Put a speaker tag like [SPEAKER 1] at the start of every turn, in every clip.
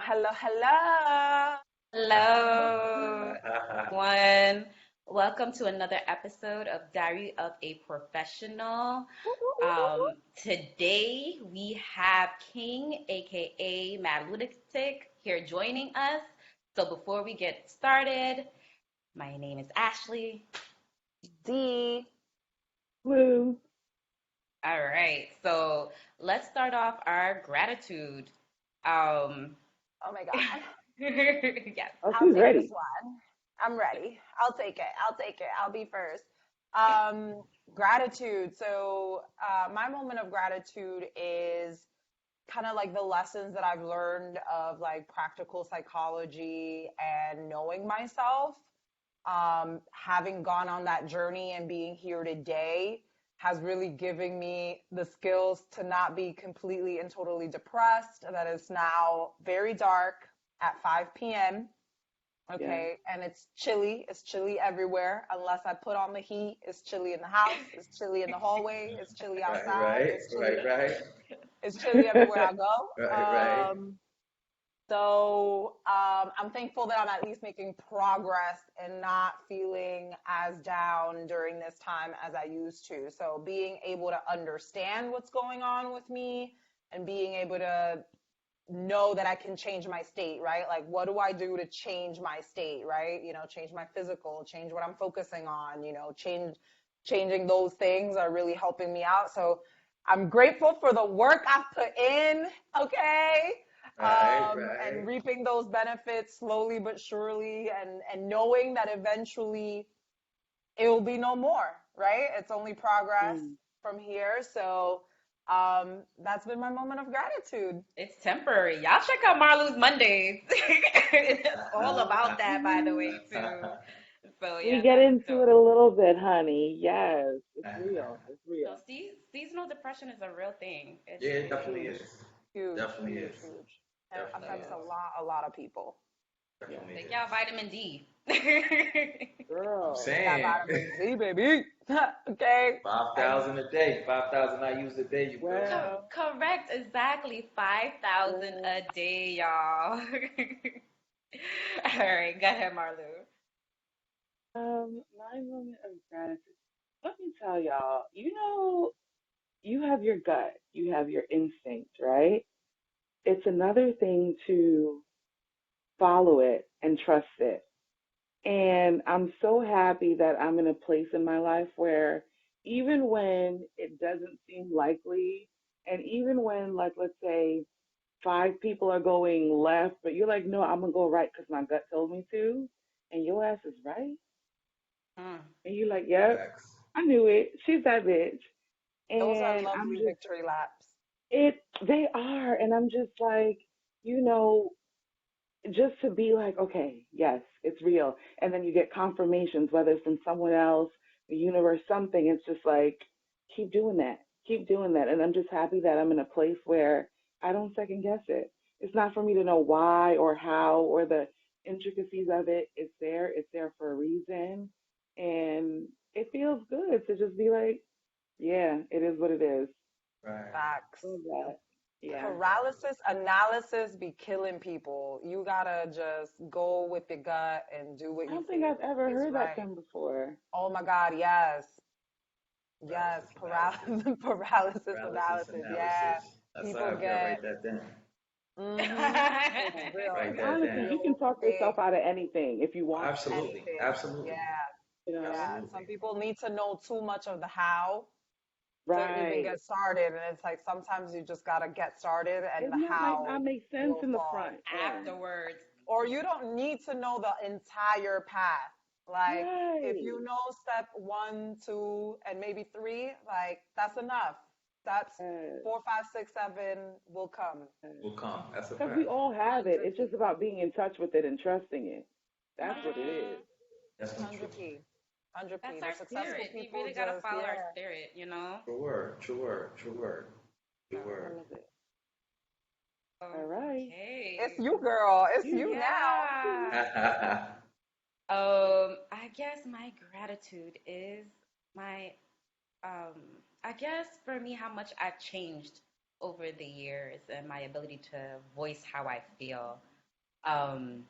[SPEAKER 1] Hello.
[SPEAKER 2] Hello, everyone. Welcome to another episode of Diary of a Professional. Today we have King, aka Mad Lunatic, here joining us. So before we get started, my name is Ashley.
[SPEAKER 1] D.
[SPEAKER 3] Woo.
[SPEAKER 2] All right, so let's start off our gratitude. Um,
[SPEAKER 1] Oh my God.
[SPEAKER 2] yes.
[SPEAKER 3] Oh,
[SPEAKER 1] I'll
[SPEAKER 3] she's
[SPEAKER 1] take this
[SPEAKER 3] ready.
[SPEAKER 1] one. I'm ready. I'll take it. I'll be first. Gratitude. My moment of gratitude is kind of like the lessons that I've learned of like practical psychology and knowing myself. Having gone on that journey and being here today has really given me the skills to not be completely and totally depressed. That is now very dark at 5 p.m.
[SPEAKER 3] Yeah.
[SPEAKER 1] Okay, and it's chilly. It's chilly everywhere. Unless I put on the heat, it's chilly in the house. It's chilly in the hallway. It's chilly
[SPEAKER 4] Right,
[SPEAKER 1] outside.
[SPEAKER 4] right, right, right,
[SPEAKER 1] It's chilly everywhere I go.
[SPEAKER 4] right, right.
[SPEAKER 1] I'm thankful that I'm at least making progress and not feeling as down during this time as I used to. So being able to understand what's going on with me and being able to know that I can change my state, right? Like, what do I do to change my state, right? Change my physical, change what I'm focusing on, changing those things are really helping me out. So I'm grateful for the work I've put in, okay?
[SPEAKER 4] Right,
[SPEAKER 1] And
[SPEAKER 4] right.
[SPEAKER 1] reaping those benefits slowly but surely, and knowing that eventually it will be no more, right? It's only progress
[SPEAKER 3] Mm.
[SPEAKER 1] from here. So that's been my moment of gratitude.
[SPEAKER 2] It's temporary. Y'all check out Marlu's Mondays. It's all about that, by the way, too. So
[SPEAKER 3] We
[SPEAKER 2] yeah,
[SPEAKER 3] get
[SPEAKER 2] that's
[SPEAKER 3] into it
[SPEAKER 2] dope.
[SPEAKER 3] a little bit, honey. Yes, it's real. It's
[SPEAKER 2] So
[SPEAKER 3] real.
[SPEAKER 2] seasonal depression is a real thing.
[SPEAKER 4] Yeah, it
[SPEAKER 2] It
[SPEAKER 4] definitely
[SPEAKER 1] Huge,
[SPEAKER 4] is.
[SPEAKER 1] huge,
[SPEAKER 4] Definitely
[SPEAKER 1] huge,
[SPEAKER 4] is.
[SPEAKER 1] huge. And it
[SPEAKER 4] Definitely
[SPEAKER 1] affects
[SPEAKER 4] is.
[SPEAKER 1] a lot of people.
[SPEAKER 3] Yeah.
[SPEAKER 4] Definitely
[SPEAKER 2] take y'all
[SPEAKER 4] is.
[SPEAKER 2] vitamin D.
[SPEAKER 4] I'm
[SPEAKER 3] Girl.
[SPEAKER 1] That
[SPEAKER 4] saying
[SPEAKER 1] vitamin D, baby. Okay. I
[SPEAKER 4] 5,000 a day. 5,000 I use a day, you feel me?
[SPEAKER 3] Well,
[SPEAKER 2] Correct, exactly 5,000
[SPEAKER 3] well,
[SPEAKER 2] a day, y'all. All right, go ahead, Marlu.
[SPEAKER 3] my moment of gratitude. Let me tell y'all, you have your gut, you have your instinct, right? It's another thing to follow it and trust it. And I'm so happy that I'm in a place in my life where even when it doesn't seem likely, and even when, like, let's say five people are going left, but you're like, no, I'm going to go right because my gut told me to, and your ass is right.
[SPEAKER 2] Mm.
[SPEAKER 3] And you're like, yep,
[SPEAKER 4] Facts.
[SPEAKER 3] I knew it. She's that bitch.
[SPEAKER 1] Those are
[SPEAKER 3] And I'm
[SPEAKER 1] lovely
[SPEAKER 3] just,
[SPEAKER 1] victory laps.
[SPEAKER 3] they are. And I'm just like, you know, just to be like, okay, yes, it's real. And then you get confirmations, whether it's from someone else, the universe, something. It's just like, keep doing that. Keep doing that. And I'm just happy that I'm in a place where I don't second guess it. It's not for me to know why or how or the intricacies of it. It's there. It's there for a reason. And it feels good to just be like, yeah, it is what it is.
[SPEAKER 4] Right.
[SPEAKER 1] Facts.
[SPEAKER 3] Love that. Yeah.
[SPEAKER 1] Paralysis analysis be killing people. You gotta just go with your gut and do what
[SPEAKER 3] I
[SPEAKER 1] you
[SPEAKER 3] don't think
[SPEAKER 1] feel
[SPEAKER 3] I've ever
[SPEAKER 1] is
[SPEAKER 3] heard that
[SPEAKER 1] right.
[SPEAKER 3] term before.
[SPEAKER 1] Oh my God, yes. Yes,
[SPEAKER 4] Paralysis analysis.
[SPEAKER 1] paralysis
[SPEAKER 4] Paralysis
[SPEAKER 1] analysis. Yeah.
[SPEAKER 4] analysis. That's how
[SPEAKER 1] People
[SPEAKER 4] I gotta
[SPEAKER 1] get,
[SPEAKER 4] write that down.
[SPEAKER 1] it's real,
[SPEAKER 4] Write
[SPEAKER 3] And
[SPEAKER 4] that
[SPEAKER 3] honestly,
[SPEAKER 4] down.
[SPEAKER 3] you can
[SPEAKER 1] real
[SPEAKER 3] talk
[SPEAKER 1] thing.
[SPEAKER 3] yourself out of anything if you want to.
[SPEAKER 4] Absolutely.
[SPEAKER 1] Anything.
[SPEAKER 4] Absolutely.
[SPEAKER 1] Yeah.
[SPEAKER 3] You
[SPEAKER 1] Yeah.
[SPEAKER 3] know?
[SPEAKER 1] Some
[SPEAKER 4] Absolutely.
[SPEAKER 1] people need to know too much of the how to even
[SPEAKER 3] Right.
[SPEAKER 1] get started. And it's like sometimes you just gotta get started and the
[SPEAKER 3] And that might
[SPEAKER 1] how
[SPEAKER 3] not make sense
[SPEAKER 1] will
[SPEAKER 3] in the
[SPEAKER 1] fall.
[SPEAKER 3] front end.
[SPEAKER 2] Afterwards.
[SPEAKER 1] Or you don't need to know the entire path. Like if
[SPEAKER 3] Right.
[SPEAKER 1] you know step 1, 2, and maybe 3, like that's enough. That's
[SPEAKER 3] Because
[SPEAKER 1] 4, 5, 6, 7 will come.
[SPEAKER 4] Will come. That's a
[SPEAKER 3] we
[SPEAKER 4] fact.
[SPEAKER 3] all have it.
[SPEAKER 1] 100
[SPEAKER 3] It's
[SPEAKER 1] p.
[SPEAKER 3] just about being in touch with it and trusting it. That's what it
[SPEAKER 2] Hmm.
[SPEAKER 3] is.
[SPEAKER 4] That's no true.
[SPEAKER 1] 100 p. 100 p.
[SPEAKER 2] That's
[SPEAKER 1] The
[SPEAKER 2] our
[SPEAKER 1] successful
[SPEAKER 2] spirit. We
[SPEAKER 1] people
[SPEAKER 2] really gotta
[SPEAKER 1] just,
[SPEAKER 2] follow our
[SPEAKER 1] yeah.
[SPEAKER 2] spirit, you know?
[SPEAKER 4] True word. True word. True word.
[SPEAKER 2] So,
[SPEAKER 4] True
[SPEAKER 3] I
[SPEAKER 4] word.
[SPEAKER 3] love it. All right.
[SPEAKER 1] It's
[SPEAKER 2] okay.
[SPEAKER 1] you, girl. It's
[SPEAKER 3] You.
[SPEAKER 1] you now.
[SPEAKER 2] Yeah. I guess my gratitude is my um I guess for me how much I've changed over the years and my ability to voice how I feel. Um,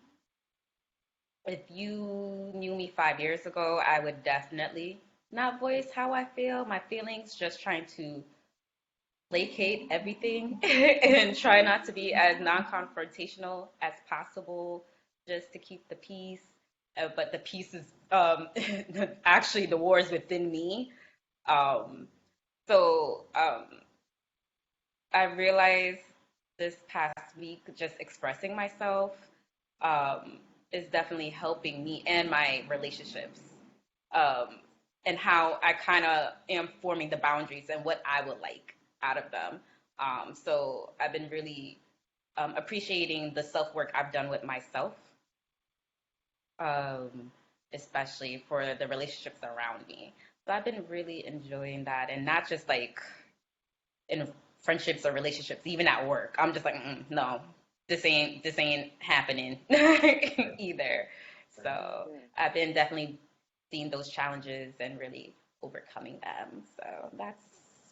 [SPEAKER 2] if you knew me 5 years ago, I would definitely not voice how I feel, my feelings, just trying to placate everything and try not to be as non-confrontational as possible, just to keep the peace. But the peace is actually the wars within me. Um, so I realized this past week just expressing myself um, is definitely helping me and my relationships, um, and how I kind of am forming the boundaries and what I would like out of them. So I've been really appreciating the self work I've done with myself, um, especially for the relationships around me. So I've been really enjoying that, and not just like in friendships or relationships, even at work. I'm just like, no, this ain't happening either. So
[SPEAKER 3] Yeah.
[SPEAKER 2] I've been definitely seeing those challenges and really overcoming them. So that's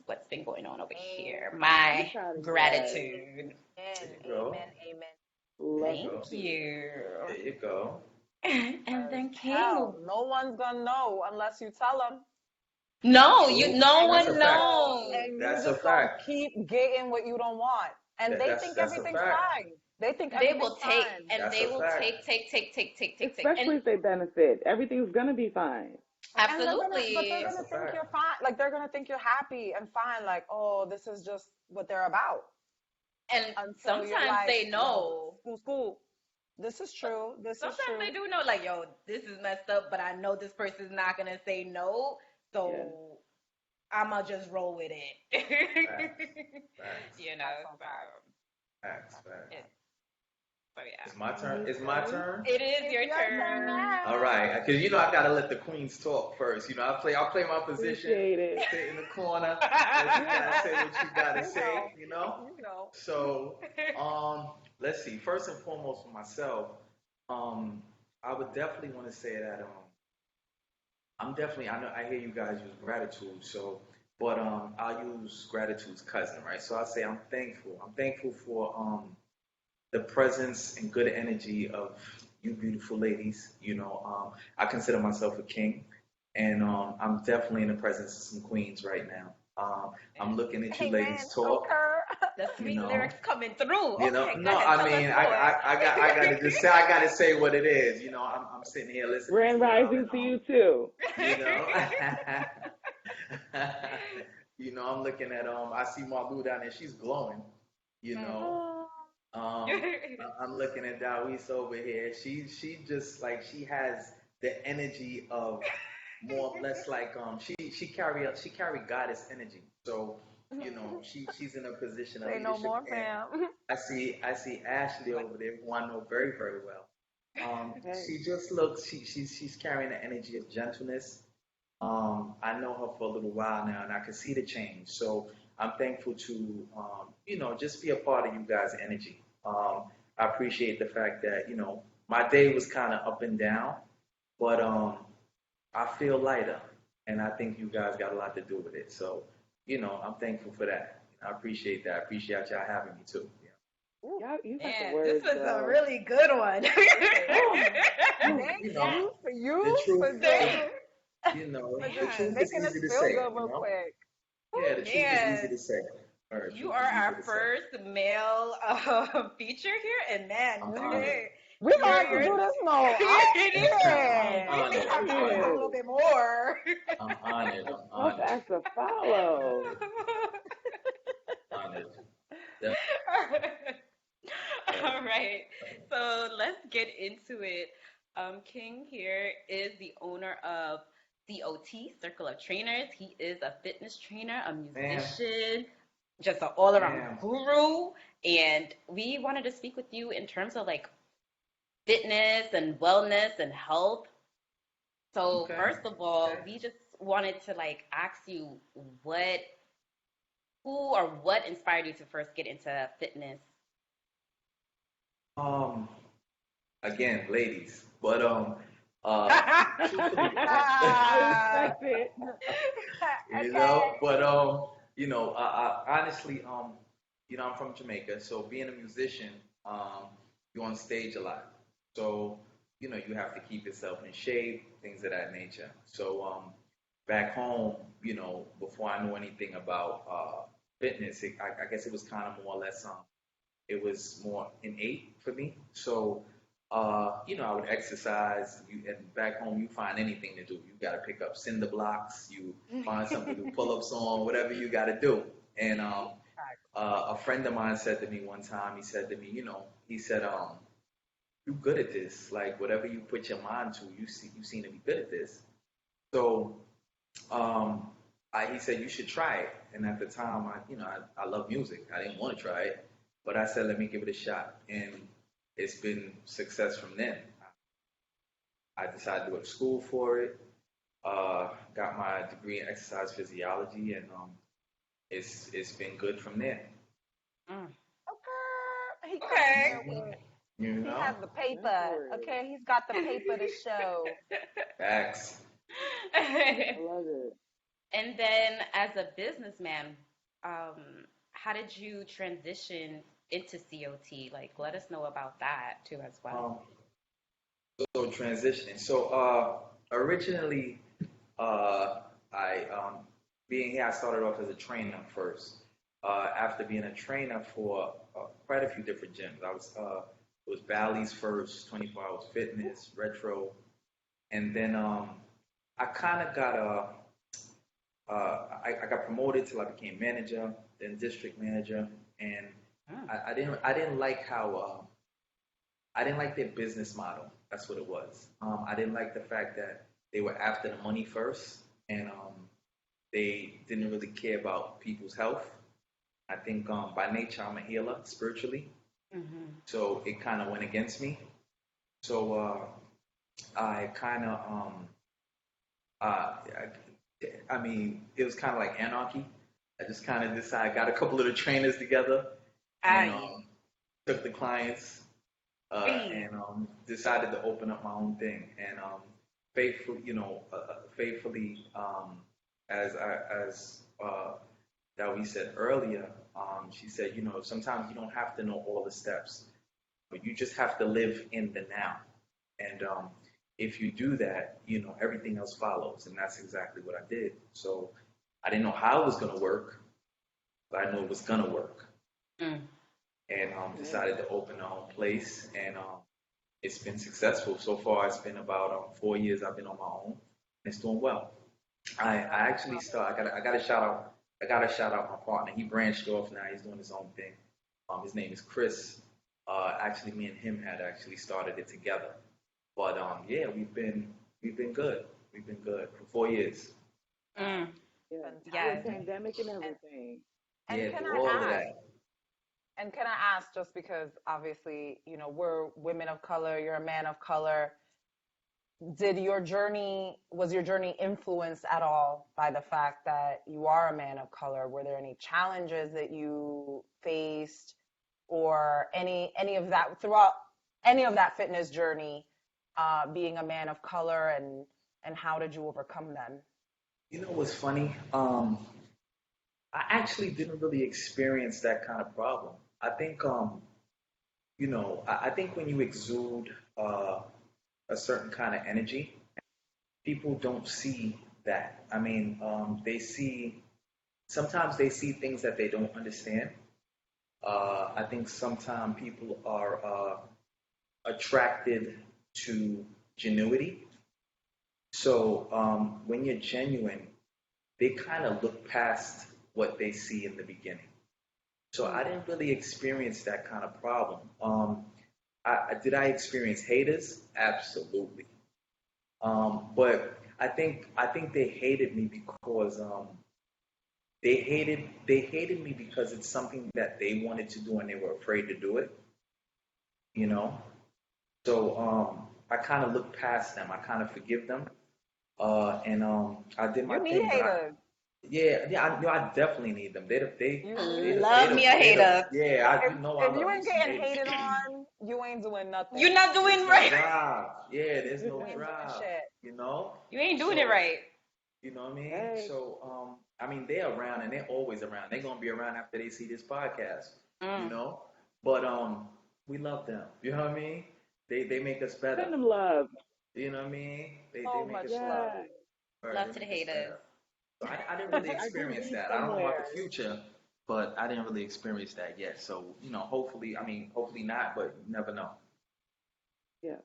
[SPEAKER 2] what's been going on over here.
[SPEAKER 3] I'm
[SPEAKER 2] My
[SPEAKER 3] proud of you guys.
[SPEAKER 2] gratitude.
[SPEAKER 4] There
[SPEAKER 1] Amen,
[SPEAKER 4] you go.
[SPEAKER 1] amen, amen.
[SPEAKER 4] There you
[SPEAKER 3] Love to
[SPEAKER 4] go.
[SPEAKER 2] Thank
[SPEAKER 3] see it.
[SPEAKER 2] you.
[SPEAKER 4] There you go.
[SPEAKER 2] And
[SPEAKER 1] Because
[SPEAKER 2] then King.
[SPEAKER 1] hell, no one's gonna know unless you tell them.
[SPEAKER 2] No,
[SPEAKER 4] True.
[SPEAKER 2] no
[SPEAKER 1] And
[SPEAKER 4] That's
[SPEAKER 1] you
[SPEAKER 4] a
[SPEAKER 2] one
[SPEAKER 4] fact.
[SPEAKER 2] knows.
[SPEAKER 1] you
[SPEAKER 4] That's a
[SPEAKER 1] just gonna
[SPEAKER 4] fact.
[SPEAKER 1] keep getting what you don't want. And they think
[SPEAKER 4] That's a
[SPEAKER 1] everything's
[SPEAKER 4] fact.
[SPEAKER 1] fine. They think
[SPEAKER 2] They
[SPEAKER 1] everything's
[SPEAKER 2] will take
[SPEAKER 1] fine.
[SPEAKER 2] and
[SPEAKER 4] That's
[SPEAKER 2] they
[SPEAKER 4] a
[SPEAKER 2] will
[SPEAKER 4] fact.
[SPEAKER 2] take. And
[SPEAKER 3] Especially if they benefit. Everything's gonna be fine.
[SPEAKER 1] And they're
[SPEAKER 2] absolutely.
[SPEAKER 4] That's a
[SPEAKER 1] gonna think
[SPEAKER 4] fact.
[SPEAKER 1] you're fine. Like they're gonna think you're happy and fine. Like, oh, this is just what they're about.
[SPEAKER 2] And
[SPEAKER 1] Until you're
[SPEAKER 2] sometimes
[SPEAKER 1] like,
[SPEAKER 2] they
[SPEAKER 1] yo,
[SPEAKER 2] know.
[SPEAKER 1] school. This is true. This is
[SPEAKER 2] Sometimes they
[SPEAKER 1] true.
[SPEAKER 2] do know, like, yo, this is messed up, but I know this person's not gonna say no,
[SPEAKER 3] Yeah.
[SPEAKER 2] so I'ma just roll with it.
[SPEAKER 4] Facts. Facts.
[SPEAKER 2] you know,
[SPEAKER 1] That's so
[SPEAKER 2] so
[SPEAKER 1] fact.
[SPEAKER 4] Facts. Facts.
[SPEAKER 2] it, so yeah.
[SPEAKER 4] It's my turn.
[SPEAKER 1] Me
[SPEAKER 4] It's my
[SPEAKER 1] too.
[SPEAKER 4] turn.
[SPEAKER 2] It is
[SPEAKER 1] It's
[SPEAKER 2] your
[SPEAKER 1] your turn
[SPEAKER 2] turn.
[SPEAKER 4] All
[SPEAKER 1] now.
[SPEAKER 4] right, because I gotta let the queens talk first. I'll play my position,
[SPEAKER 3] Appreciate it.
[SPEAKER 4] sit in the corner, let you
[SPEAKER 1] You
[SPEAKER 4] guys
[SPEAKER 1] know.
[SPEAKER 4] say what you gotta
[SPEAKER 1] You
[SPEAKER 4] say.
[SPEAKER 1] know. You know.
[SPEAKER 4] So, let's see. First and foremost, for myself, um, I would definitely want to say that I'm definitely. I know I hear you guys use gratitude, so but I'll use gratitude's cousin, right? So I say I'm thankful. I'm thankful for the presence and good energy of you beautiful ladies. I consider myself a king, and I'm definitely in the presence of some queens right now. I'm looking at you
[SPEAKER 1] Amen.
[SPEAKER 4] ladies talk.
[SPEAKER 1] Concur.
[SPEAKER 2] The
[SPEAKER 4] You
[SPEAKER 2] sweet
[SPEAKER 4] know,
[SPEAKER 2] lyrics coming through. Okay, go
[SPEAKER 4] no,
[SPEAKER 2] ahead.
[SPEAKER 4] I
[SPEAKER 2] Tell us
[SPEAKER 4] mean,
[SPEAKER 2] more.
[SPEAKER 4] I gotta say what it is. I'm sitting here listening
[SPEAKER 3] Grand
[SPEAKER 4] to y'all,
[SPEAKER 3] rising
[SPEAKER 4] and
[SPEAKER 3] to you too.
[SPEAKER 4] you know, I'm looking at I see Marlou down there, she's glowing, you know.
[SPEAKER 1] Oh,
[SPEAKER 4] I'm looking at Dawis over here. She just like she has the energy of more or less like she carry goddess energy. So she's in a position of
[SPEAKER 1] say no
[SPEAKER 4] leadership,
[SPEAKER 1] more,
[SPEAKER 4] and
[SPEAKER 1] fam.
[SPEAKER 4] I see Ashley over there, who I know very very well.
[SPEAKER 3] Hey.
[SPEAKER 4] She just looks she's carrying the energy of gentleness. I know her for a little while now, and I can see the change. So I'm thankful to, just be a part of you guys' energy. I appreciate the fact that, my day was kind of up and down, but I feel lighter, and I think you guys got a lot to do with it. So, I'm thankful for that. I appreciate that. I appreciate y'all having me too. Yeah.
[SPEAKER 1] Ooh,
[SPEAKER 3] Y'all, you got the
[SPEAKER 2] Man, this
[SPEAKER 3] words
[SPEAKER 2] was a
[SPEAKER 3] though.
[SPEAKER 2] really good one.
[SPEAKER 1] thank
[SPEAKER 4] You know,
[SPEAKER 1] you for
[SPEAKER 4] the truth, the,
[SPEAKER 1] for
[SPEAKER 4] the
[SPEAKER 1] just
[SPEAKER 4] truth
[SPEAKER 2] Man,
[SPEAKER 4] is
[SPEAKER 1] making us
[SPEAKER 4] easy to
[SPEAKER 1] feel
[SPEAKER 4] say,
[SPEAKER 1] good real quick.
[SPEAKER 4] Yeah,
[SPEAKER 2] oh
[SPEAKER 4] the truth is easy
[SPEAKER 2] man.
[SPEAKER 4] to say. All right,
[SPEAKER 2] You
[SPEAKER 4] truth
[SPEAKER 2] are
[SPEAKER 4] is easy
[SPEAKER 2] our
[SPEAKER 4] to say.
[SPEAKER 2] first male feature here, and man,
[SPEAKER 4] I'm
[SPEAKER 1] Mm.
[SPEAKER 4] honored.
[SPEAKER 2] hey,
[SPEAKER 1] We gonna have to
[SPEAKER 2] you're
[SPEAKER 1] do this more
[SPEAKER 4] I'm
[SPEAKER 1] often.
[SPEAKER 2] we may
[SPEAKER 4] honored.
[SPEAKER 2] have
[SPEAKER 4] I'm
[SPEAKER 2] to do this a
[SPEAKER 4] honored.
[SPEAKER 2] little
[SPEAKER 3] Period.
[SPEAKER 2] bit more.
[SPEAKER 4] I'm honored.
[SPEAKER 3] A
[SPEAKER 4] I'm
[SPEAKER 3] tough
[SPEAKER 4] honored.
[SPEAKER 3] act to follow.
[SPEAKER 4] Honored.
[SPEAKER 2] All right, so let's get into it. King here is the owner of COT, Circle of Trainers. He is a fitness trainer, a
[SPEAKER 4] Ma'am,
[SPEAKER 2] musician, just an all-around
[SPEAKER 4] ma'am.
[SPEAKER 2] guru. And we wanted to speak with you in terms of like fitness and wellness and health. So
[SPEAKER 4] Okay.
[SPEAKER 2] first of all,
[SPEAKER 4] Okay.
[SPEAKER 2] we just wanted to like ask you what, who or what inspired you to first get into fitness?
[SPEAKER 4] Um, again, ladies, but truthfully,
[SPEAKER 3] I
[SPEAKER 1] Ah,
[SPEAKER 3] respect it.
[SPEAKER 1] okay.
[SPEAKER 4] but honestly, I'm from Jamaica, so being a musician, um, you're on stage a lot. So, you have to keep yourself in shape, things of that nature. So, back home, before I knew anything about fitness, I guess it was kind of more or less it was more innate for me. So, I would exercise. And back home, you find anything to do. You got to pick up cinder blocks. You find something to do pull-ups on, whatever you got to do. And a friend of mine said to me one time, he said to me, he said, you good at this. Like whatever you put your mind to, you seem to be good at this. So um, he said you should try it. And at the time, I love music. I didn't want to try it, but I said let me give it a shot, and it's been success from then. I decided to go to school for it. Got my degree in exercise physiology, and it's been good from there.
[SPEAKER 2] Mm.
[SPEAKER 1] Okay. He coming
[SPEAKER 2] Okay.
[SPEAKER 1] here with,
[SPEAKER 4] You
[SPEAKER 1] he
[SPEAKER 4] know,
[SPEAKER 1] has the paper. Okay, he's got the paper to show.
[SPEAKER 4] facts.
[SPEAKER 3] I love it.
[SPEAKER 2] And then, as a businessman, how did you transition into COT? Like, let us know about that too, as well.
[SPEAKER 4] Um, so transitioning. So originally, I being here, I started off as a trainer first. After being a trainer for quite a few different gyms, it was Bally's first, 24 Hours Fitness, Retro, and then I kind of got I got promoted till I became manager, then district manager, and
[SPEAKER 2] Mm.
[SPEAKER 4] I didn't like how I didn't like their business model. That's what it was. I didn't like the fact that they were after the money first, and they didn't really care about people's health. I think by nature I'm a healer spiritually,
[SPEAKER 2] Mm-hmm.
[SPEAKER 4] so it kind of went against me. So I kind of I mean, it was kind of like anarchy. I just kind of decided, got a couple of the trainers together, and
[SPEAKER 2] Aye.
[SPEAKER 4] took the clients
[SPEAKER 2] Hey.
[SPEAKER 4] and decided to open up my own thing. And faithfully, as that we said earlier, she said, sometimes you don't have to know all the steps, but you just have to live in the now. And if you do that, everything else follows. And that's exactly what I did. So I didn't know how it was going to work, but I knew it was going to work.
[SPEAKER 2] Mm.
[SPEAKER 4] And
[SPEAKER 3] Yeah.
[SPEAKER 4] decided to open our own place. And it's been successful. So far, it's been about 4 years I've been on my own. And it's doing well. I actually I got to shout out. I got to shout out my partner. He branched off now. He's doing his own thing. His name is Chris. Actually, me and him had actually started it together. But yeah, we've been good. We've been good for 4 years.
[SPEAKER 2] Mm.
[SPEAKER 3] Yeah. Through a
[SPEAKER 2] Yes.
[SPEAKER 1] Fantastic.
[SPEAKER 3] pandemic and
[SPEAKER 1] And
[SPEAKER 3] everything.
[SPEAKER 1] and
[SPEAKER 4] Yeah,
[SPEAKER 1] can
[SPEAKER 4] through
[SPEAKER 1] I
[SPEAKER 4] all of
[SPEAKER 1] ask?
[SPEAKER 4] that.
[SPEAKER 1] And can I ask, just because obviously, we're women of color, you're a man of color, was your journey influenced at all by the fact that you are a man of color? Were there any challenges that you faced, or any of that throughout any of that fitness journey, being a man of color, and how did you overcome them?
[SPEAKER 4] You know what's funny? I actually didn't really experience that kind of problem. I think I think when you exude a certain kind of energy, people don't see that. I mean, sometimes they see things that they don't understand. I think sometimes people are attracted to genuity. So when you're genuine, they kind of look past what they see in the beginning. So I didn't really experience that kind of problem. Did I experience haters? Absolutely. But I think they hated me because they hated me because it's something that they wanted to do and they were afraid to do it. You know. So I kind of look past them. I kind of forgive them. And I did my
[SPEAKER 1] You need
[SPEAKER 4] thing. But
[SPEAKER 1] haters.
[SPEAKER 4] yeah, I definitely need them.
[SPEAKER 1] You
[SPEAKER 2] Love me a hater.
[SPEAKER 4] yeah,
[SPEAKER 1] if
[SPEAKER 4] I
[SPEAKER 1] if you
[SPEAKER 4] love me
[SPEAKER 1] ain't
[SPEAKER 4] some
[SPEAKER 1] getting
[SPEAKER 4] haters.
[SPEAKER 1] hated on, you ain't doing
[SPEAKER 2] You're
[SPEAKER 1] nothing.
[SPEAKER 2] not
[SPEAKER 4] There's
[SPEAKER 2] doing
[SPEAKER 4] no
[SPEAKER 2] right.
[SPEAKER 4] drive. Yeah, there's no
[SPEAKER 1] You ain't doing
[SPEAKER 4] drive.
[SPEAKER 1] shit.
[SPEAKER 4] You know.
[SPEAKER 2] You ain't doing it
[SPEAKER 4] So
[SPEAKER 2] right.
[SPEAKER 4] you know what I mean.
[SPEAKER 3] Hey.
[SPEAKER 4] So I mean they're around and they're always around. They're gonna be around after they see this podcast. You
[SPEAKER 2] Mm.
[SPEAKER 4] know. But We love them. You know what I mean? They make us better.
[SPEAKER 3] Send them love.
[SPEAKER 4] You know what I mean? They
[SPEAKER 1] So
[SPEAKER 4] make
[SPEAKER 1] much
[SPEAKER 4] us
[SPEAKER 1] love.
[SPEAKER 3] Yeah.
[SPEAKER 4] right,
[SPEAKER 2] Love
[SPEAKER 4] they
[SPEAKER 2] to the
[SPEAKER 4] make us
[SPEAKER 2] haters.
[SPEAKER 4] better. So I didn't really
[SPEAKER 3] I did
[SPEAKER 4] experience
[SPEAKER 3] read
[SPEAKER 4] that. I don't know about the
[SPEAKER 3] somewhere.
[SPEAKER 4] future, but I didn't really experience that yet. So, hopefully, I mean, hopefully not, but you never know.
[SPEAKER 3] Yeah.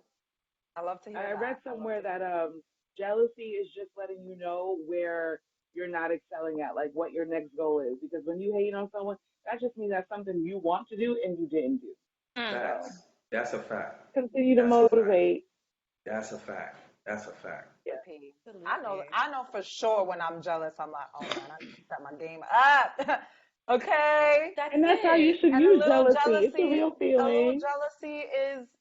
[SPEAKER 1] I love to hear
[SPEAKER 3] I read
[SPEAKER 1] that. I love
[SPEAKER 3] somewhere
[SPEAKER 1] to hear
[SPEAKER 3] that jealousy is just letting you know where you're not excelling at, like what your next goal is. Because when you hate on someone, that just means that's something you want to do and you didn't do.
[SPEAKER 2] Mm.
[SPEAKER 3] So
[SPEAKER 4] Facts. That's a fact.
[SPEAKER 3] continue to
[SPEAKER 4] That's a fact.
[SPEAKER 3] motivate.
[SPEAKER 4] That's a fact. That's a fact.
[SPEAKER 3] Yeah.
[SPEAKER 1] P.
[SPEAKER 2] Absolutely.
[SPEAKER 1] I know for sure when I'm jealous, I'm like, oh man, I need to step my game up. Okay.
[SPEAKER 2] That's
[SPEAKER 3] And that's how you
[SPEAKER 2] it.
[SPEAKER 3] should
[SPEAKER 1] And
[SPEAKER 3] use jealousy. It's a real
[SPEAKER 1] a little
[SPEAKER 3] feeling.
[SPEAKER 1] jealousy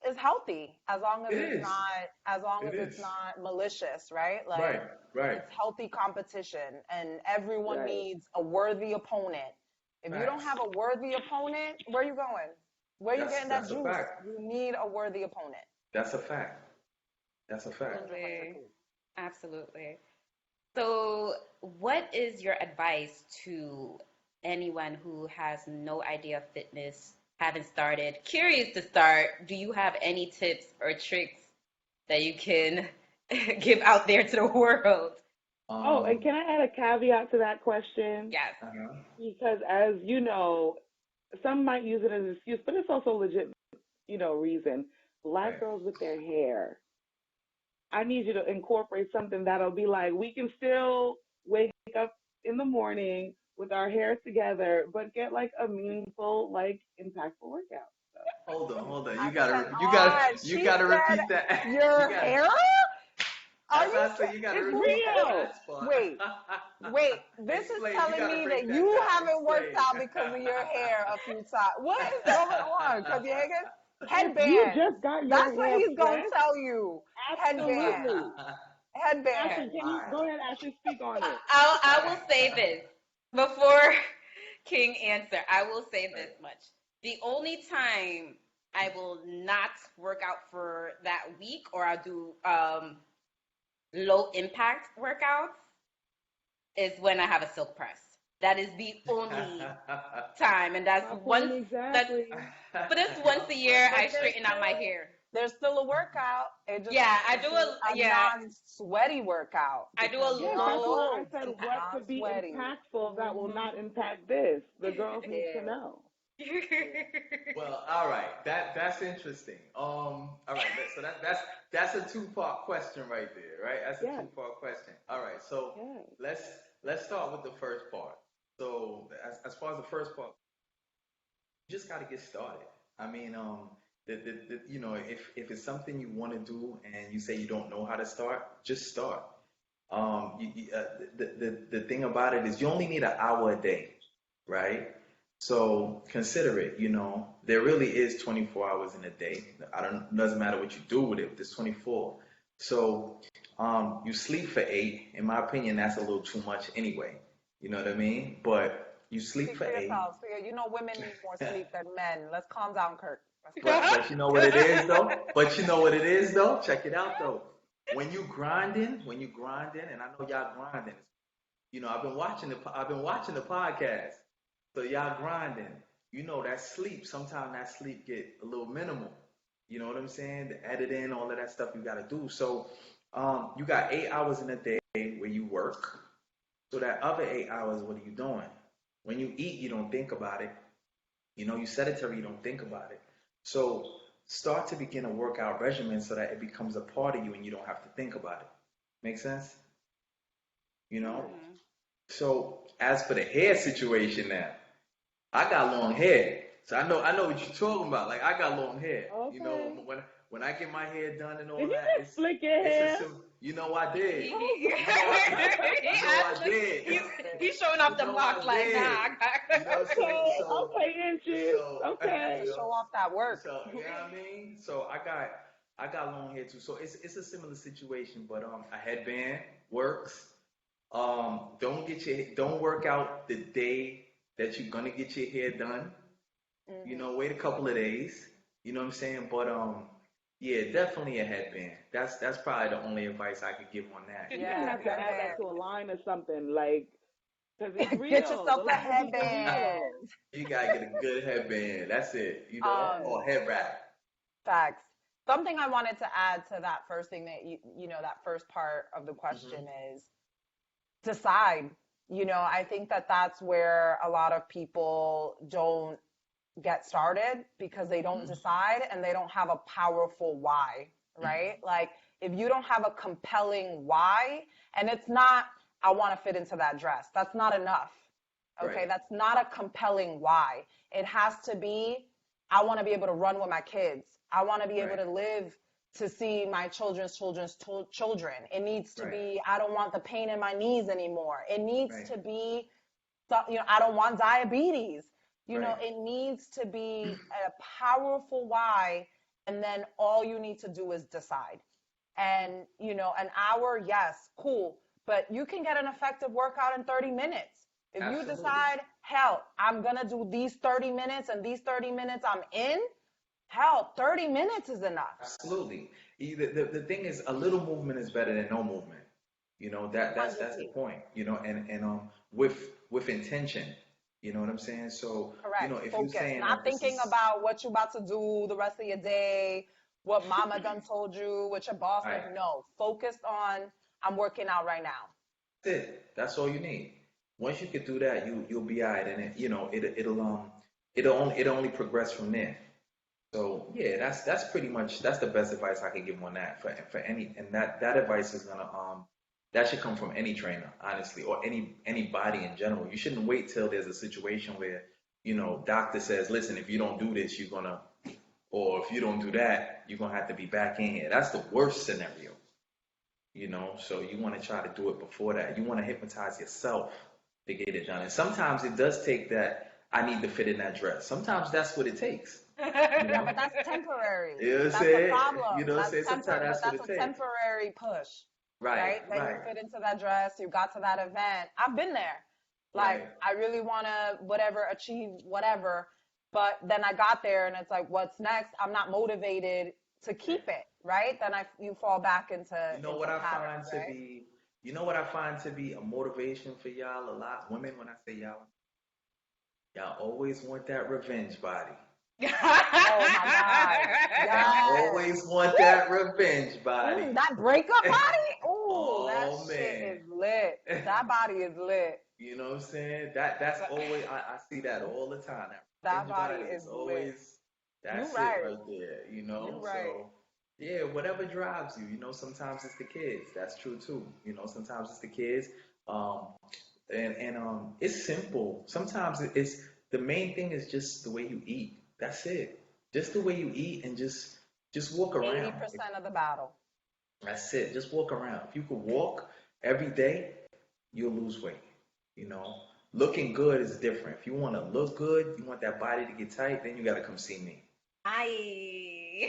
[SPEAKER 1] is healthy as long as
[SPEAKER 4] It
[SPEAKER 1] it's
[SPEAKER 4] is.
[SPEAKER 1] not as long
[SPEAKER 4] It
[SPEAKER 1] as it's
[SPEAKER 4] is.
[SPEAKER 1] not malicious, right?
[SPEAKER 4] Right.
[SPEAKER 1] Like
[SPEAKER 4] Right.
[SPEAKER 1] it's healthy competition and everyone
[SPEAKER 3] Right.
[SPEAKER 1] needs a worthy opponent. If you don't
[SPEAKER 4] Facts.
[SPEAKER 1] have a worthy opponent, where you going? Where you
[SPEAKER 4] That's
[SPEAKER 1] getting that
[SPEAKER 4] that's a
[SPEAKER 1] juice?
[SPEAKER 4] fact.
[SPEAKER 1] You need a worthy opponent.
[SPEAKER 4] That's a fact. That's a fact.
[SPEAKER 1] 100%
[SPEAKER 2] Absolutely. Absolutely. So, what is your advice to anyone who has no idea of fitness, haven't started, curious to start? Do you have any tips or tricks that you can give out there to the world?
[SPEAKER 3] Oh, and
[SPEAKER 4] Um.
[SPEAKER 3] can I add a caveat to that question?
[SPEAKER 2] Yes.
[SPEAKER 4] Uh-huh.
[SPEAKER 3] Because as you know, some might use it as an excuse, but it's also a legit, reason. Black
[SPEAKER 4] Right.
[SPEAKER 3] girls with their hair. I need you to incorporate something that'll be like we can still wake up in the morning with our hair together, but get like a meaningful, like impactful workout. So
[SPEAKER 4] Hold on.
[SPEAKER 1] I
[SPEAKER 4] You gotta, you gotta,
[SPEAKER 1] cannot.
[SPEAKER 4] you
[SPEAKER 1] She
[SPEAKER 4] gotta
[SPEAKER 1] said
[SPEAKER 4] repeat that. You
[SPEAKER 1] your
[SPEAKER 4] gotta.
[SPEAKER 1] hair? Are
[SPEAKER 4] That's
[SPEAKER 1] you
[SPEAKER 4] why I say you gotta
[SPEAKER 3] it's
[SPEAKER 4] repeat that
[SPEAKER 3] real.
[SPEAKER 4] last part.
[SPEAKER 1] wait, wait. This is
[SPEAKER 4] Explain. You
[SPEAKER 1] telling
[SPEAKER 4] gotta
[SPEAKER 1] me that
[SPEAKER 4] break that
[SPEAKER 1] you
[SPEAKER 4] down.
[SPEAKER 1] haven't worked
[SPEAKER 4] Explain.
[SPEAKER 1] out because of your hair a few times. What is going on? Because your hair gets
[SPEAKER 3] If you
[SPEAKER 1] headbands.
[SPEAKER 3] just got your
[SPEAKER 1] That's what
[SPEAKER 3] hair
[SPEAKER 1] he's gonna
[SPEAKER 3] pressed,
[SPEAKER 1] tell you. Headbands.
[SPEAKER 3] absolutely.
[SPEAKER 1] Headbands.
[SPEAKER 3] Ashley,
[SPEAKER 4] All
[SPEAKER 3] can you
[SPEAKER 4] right.
[SPEAKER 3] go ahead, Ashley, speak on it?
[SPEAKER 2] I will say this before King answer. I will say this much. The only time I will not work out for that week or I'll do low impact workouts is when I have a silk press. That is the only time, and that's
[SPEAKER 3] My
[SPEAKER 2] once
[SPEAKER 3] point
[SPEAKER 2] that's
[SPEAKER 3] exactly.
[SPEAKER 2] but that's once a year
[SPEAKER 1] But
[SPEAKER 2] I straighten out my hair.
[SPEAKER 1] there's still a workout. It just
[SPEAKER 2] Yeah,
[SPEAKER 1] has to be a non-sweaty workout
[SPEAKER 2] I do a
[SPEAKER 1] because you're
[SPEAKER 3] Yes,
[SPEAKER 1] not
[SPEAKER 3] that's
[SPEAKER 2] low
[SPEAKER 3] why I
[SPEAKER 1] supposed
[SPEAKER 3] said
[SPEAKER 1] to be
[SPEAKER 3] what
[SPEAKER 2] impact.
[SPEAKER 3] could be
[SPEAKER 1] non-sweaty.
[SPEAKER 3] impactful that will
[SPEAKER 1] Hmm.
[SPEAKER 3] not impact this. The girls need to
[SPEAKER 1] Yeah.
[SPEAKER 3] know.
[SPEAKER 4] Well, all right. That's interesting. All right. So that's a two-part question right there, right? That's a
[SPEAKER 3] Yes,
[SPEAKER 4] two-part question. All right. So
[SPEAKER 3] yes.
[SPEAKER 4] let's let's start with the first part. So as far as the first part, you just got to get started. I mean, if it's something you want to do and you say you don't know how to start, just start. The thing about it is you only need an hour a day, right? So consider it. There really is 24 hours in a day. I don't. Doesn't matter what you do with it. There's 24. So you sleep for 8. In my opinion, that's a little too much anyway. You know what I mean? But you sleep
[SPEAKER 1] Speak
[SPEAKER 4] for
[SPEAKER 1] for
[SPEAKER 4] 8.
[SPEAKER 1] yourself. So, you know women need more sleep than men. Let's calm down, Kirk. Let's calm down.
[SPEAKER 4] But you know what it is though. But you know what it is though. Check it out though. When you grinding, and I know y'all grinding. I've been watching the podcast. So y'all grinding. That sleep. Sometimes that sleep get a little minimal. You know what I'm saying? The editing, all of that stuff you got to do. So you got 8 hours in a day where you work. So that other 8 hours, what are you doing? When you eat, you don't think about it. You sedentary, you don't think about it. So start to begin a workout regimen so that it becomes a part of you and you don't have to think about it. Make sense? You know?
[SPEAKER 3] Yes.
[SPEAKER 2] Mhm.
[SPEAKER 4] So as for the hair situation now, I got long hair. So I know what you're talking about. Like I got long hair.
[SPEAKER 3] Okay.
[SPEAKER 4] When I get my hair done and all
[SPEAKER 3] Did you
[SPEAKER 4] that,
[SPEAKER 3] just flick your
[SPEAKER 4] it's a
[SPEAKER 3] hair?
[SPEAKER 4] sim I did.
[SPEAKER 2] He,
[SPEAKER 4] You know I you know I
[SPEAKER 2] actually,
[SPEAKER 4] did.
[SPEAKER 2] he's showing off
[SPEAKER 4] You
[SPEAKER 2] the
[SPEAKER 4] know
[SPEAKER 2] blocks
[SPEAKER 4] I
[SPEAKER 2] like, nah,
[SPEAKER 4] did.
[SPEAKER 2] I got.
[SPEAKER 3] Okay,
[SPEAKER 4] So
[SPEAKER 3] okay, inches.
[SPEAKER 4] so
[SPEAKER 1] He has to
[SPEAKER 3] Okay.
[SPEAKER 4] you know
[SPEAKER 1] show off that work.
[SPEAKER 4] so you know what I mean. So I got long hair too. So it's a similar situation, but a headband works. Don't work out the day that you're gonna get your hair done.
[SPEAKER 1] Hmm.
[SPEAKER 4] Wait a couple of days. You know what I'm saying? But yeah, definitely a headband. That's probably the only advice I could give on that.
[SPEAKER 3] You might
[SPEAKER 1] Yeah,
[SPEAKER 3] have to add that
[SPEAKER 1] headband.
[SPEAKER 3] to a line or something. Like Because it's
[SPEAKER 1] Get
[SPEAKER 3] real.
[SPEAKER 1] yourself
[SPEAKER 3] Those
[SPEAKER 1] a
[SPEAKER 3] energies are real.
[SPEAKER 1] headband.
[SPEAKER 4] You gotta get a good headband. That's it.
[SPEAKER 1] Um,
[SPEAKER 4] Or head wrap.
[SPEAKER 1] Facts. Something I wanted to add to that first thing that that first part of the question
[SPEAKER 4] Hmm.
[SPEAKER 1] is decide. I think that that's where a lot of people don't get started because they don't
[SPEAKER 4] Hmm.
[SPEAKER 1] decide and they don't have a powerful why, right? Like if you don't have a compelling why, and it's not, I want to fit into that dress, that's not enough. Okay,
[SPEAKER 4] Right.
[SPEAKER 1] that's not a compelling why. It has to be, I want to be able to run with my kids. I want to be able
[SPEAKER 4] Right.
[SPEAKER 1] to live to see my children's children. It needs to
[SPEAKER 4] Right.
[SPEAKER 1] be, I don't want the pain in my knees anymore. It needs
[SPEAKER 4] Right.
[SPEAKER 1] to be, I don't want diabetes.
[SPEAKER 4] Right.
[SPEAKER 1] It needs to be a powerful why, and then all you need to do is decide. And, an hour, yes, cool, but you can get an effective workout in 30 minutes. If you
[SPEAKER 4] Absolutely.
[SPEAKER 1] decide, hell, I'm going to do these 30 minutes and these 30 minutes I'm in, hell, 30 minutes is enough.
[SPEAKER 4] Absolutely. The thing is, a little movement is better than no movement. That's the
[SPEAKER 1] 100p.
[SPEAKER 4] point. And with intention. You know what I'm saying? So,
[SPEAKER 1] Correct.
[SPEAKER 4] if you're
[SPEAKER 1] Focus.
[SPEAKER 4] saying
[SPEAKER 1] Not
[SPEAKER 4] that this
[SPEAKER 1] thinking
[SPEAKER 4] is
[SPEAKER 1] about what you're about to do the rest of your day, what mama done told you, what your boss
[SPEAKER 4] right,
[SPEAKER 1] done. No. Focused on, I'm working out right now.
[SPEAKER 4] that's it. That's all you need. Once you can do that, you'll be all right, and it'll only progress from there. So yeah, that's pretty much that's the best advice I can give on that for any, and that advice is gonna that should come from any trainer, honestly, or anybody in general. You shouldn't wait till there's a situation where doctor says, listen, if you don't do this, you're gonna, or if you don't do that, you're gonna have to be back in here. That's the worst scenario. So you want to try to do it before that. You want to hypnotize yourself to get it done. And sometimes it does take that. I need to fit in that dress. Sometimes that's what it takes. You
[SPEAKER 1] Yeah,
[SPEAKER 4] know.
[SPEAKER 1] but that's temporary.
[SPEAKER 4] You know what I'm
[SPEAKER 1] That's the
[SPEAKER 4] saying? You
[SPEAKER 1] problem.
[SPEAKER 4] know what I'm saying? Sometimes
[SPEAKER 1] But
[SPEAKER 4] that's what
[SPEAKER 1] that's
[SPEAKER 4] it
[SPEAKER 1] a
[SPEAKER 4] takes.
[SPEAKER 1] temporary push,
[SPEAKER 4] Right,
[SPEAKER 1] right? Then you
[SPEAKER 4] right,
[SPEAKER 1] fit into that dress, you got to that event. I've been there. Like,
[SPEAKER 4] right.
[SPEAKER 1] I really want to whatever, achieve whatever. But then I got there and it's like, what's next? I'm not motivated to
[SPEAKER 4] Right.
[SPEAKER 1] keep it, right? Then you fall back
[SPEAKER 4] You know
[SPEAKER 1] into
[SPEAKER 4] what I
[SPEAKER 1] patterns,
[SPEAKER 4] find to
[SPEAKER 1] right?
[SPEAKER 4] be, you know what I find to be a motivation for y'all a lot? Women, when I say y'all always want that revenge body.
[SPEAKER 1] Oh my God.
[SPEAKER 4] Y'all
[SPEAKER 1] Yes.
[SPEAKER 4] always want that revenge body.
[SPEAKER 1] That breakup body? Ooh, that
[SPEAKER 4] Oh
[SPEAKER 1] shit
[SPEAKER 4] man.
[SPEAKER 1] is lit. That body is lit.
[SPEAKER 4] You know what I'm saying? That's always I see that all the time. That
[SPEAKER 1] That
[SPEAKER 4] revenge
[SPEAKER 1] body
[SPEAKER 4] body
[SPEAKER 1] is
[SPEAKER 4] is
[SPEAKER 1] lit.
[SPEAKER 4] always
[SPEAKER 1] You
[SPEAKER 4] that's it
[SPEAKER 1] right.
[SPEAKER 4] right there.
[SPEAKER 1] You right.
[SPEAKER 4] So yeah, whatever drives you, sometimes it's the kids. That's true too. Sometimes it's the kids. Um and it's simple. Sometimes it's the main thing is just the way you eat. That's it. Just the way you eat and just walk around.
[SPEAKER 1] 80% of the battle.
[SPEAKER 4] That's it. Just walk around. If you could walk every day, you'll lose weight. You know, looking good is different. If you want to look good, you want that body to get tight, then you got to come see me.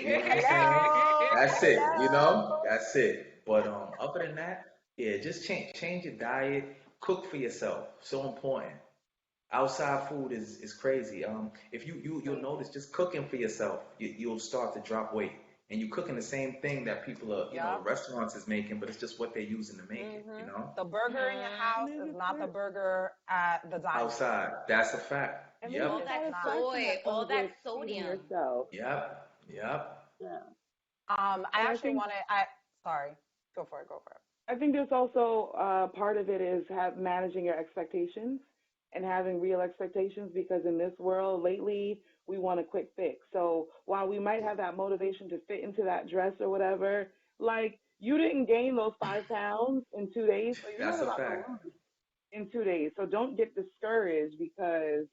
[SPEAKER 4] You know what I'm saying?
[SPEAKER 1] Hello.
[SPEAKER 4] That's it.
[SPEAKER 1] Hello.
[SPEAKER 4] That's it. But other than that, yeah, just change your diet. Cook for yourself. So important. Outside food is crazy. If you'll
[SPEAKER 1] Crazy.
[SPEAKER 4] notice, just cooking for yourself, you'll start to drop weight. And you're cooking the same thing that people are,
[SPEAKER 1] Yep.
[SPEAKER 4] restaurants is making, but it's just what they're using to make it.
[SPEAKER 1] The burger in your
[SPEAKER 2] Mhm.
[SPEAKER 3] And
[SPEAKER 1] house is not the burger at the diner.
[SPEAKER 4] Outside, that's a fact.
[SPEAKER 3] there's
[SPEAKER 2] All
[SPEAKER 3] a
[SPEAKER 4] Yep,
[SPEAKER 2] that
[SPEAKER 3] satisfaction
[SPEAKER 2] soy,
[SPEAKER 3] that
[SPEAKER 2] all
[SPEAKER 3] comes
[SPEAKER 2] that
[SPEAKER 3] with feeding
[SPEAKER 2] sodium.
[SPEAKER 3] yourself.
[SPEAKER 4] yep.
[SPEAKER 3] Yeah.
[SPEAKER 1] I
[SPEAKER 3] And
[SPEAKER 1] actually sorry. Go for it. Go for it.
[SPEAKER 3] I think there's also part of it is managing your expectations and having real expectations because in this world lately we want a quick fix. So while we might have that motivation to fit into that dress or whatever, like you didn't gain those 5 pounds in 2 days, so you're
[SPEAKER 4] That's
[SPEAKER 3] not
[SPEAKER 4] a
[SPEAKER 3] about to
[SPEAKER 4] fact.
[SPEAKER 3] lose in 2 days. So don't get discouraged because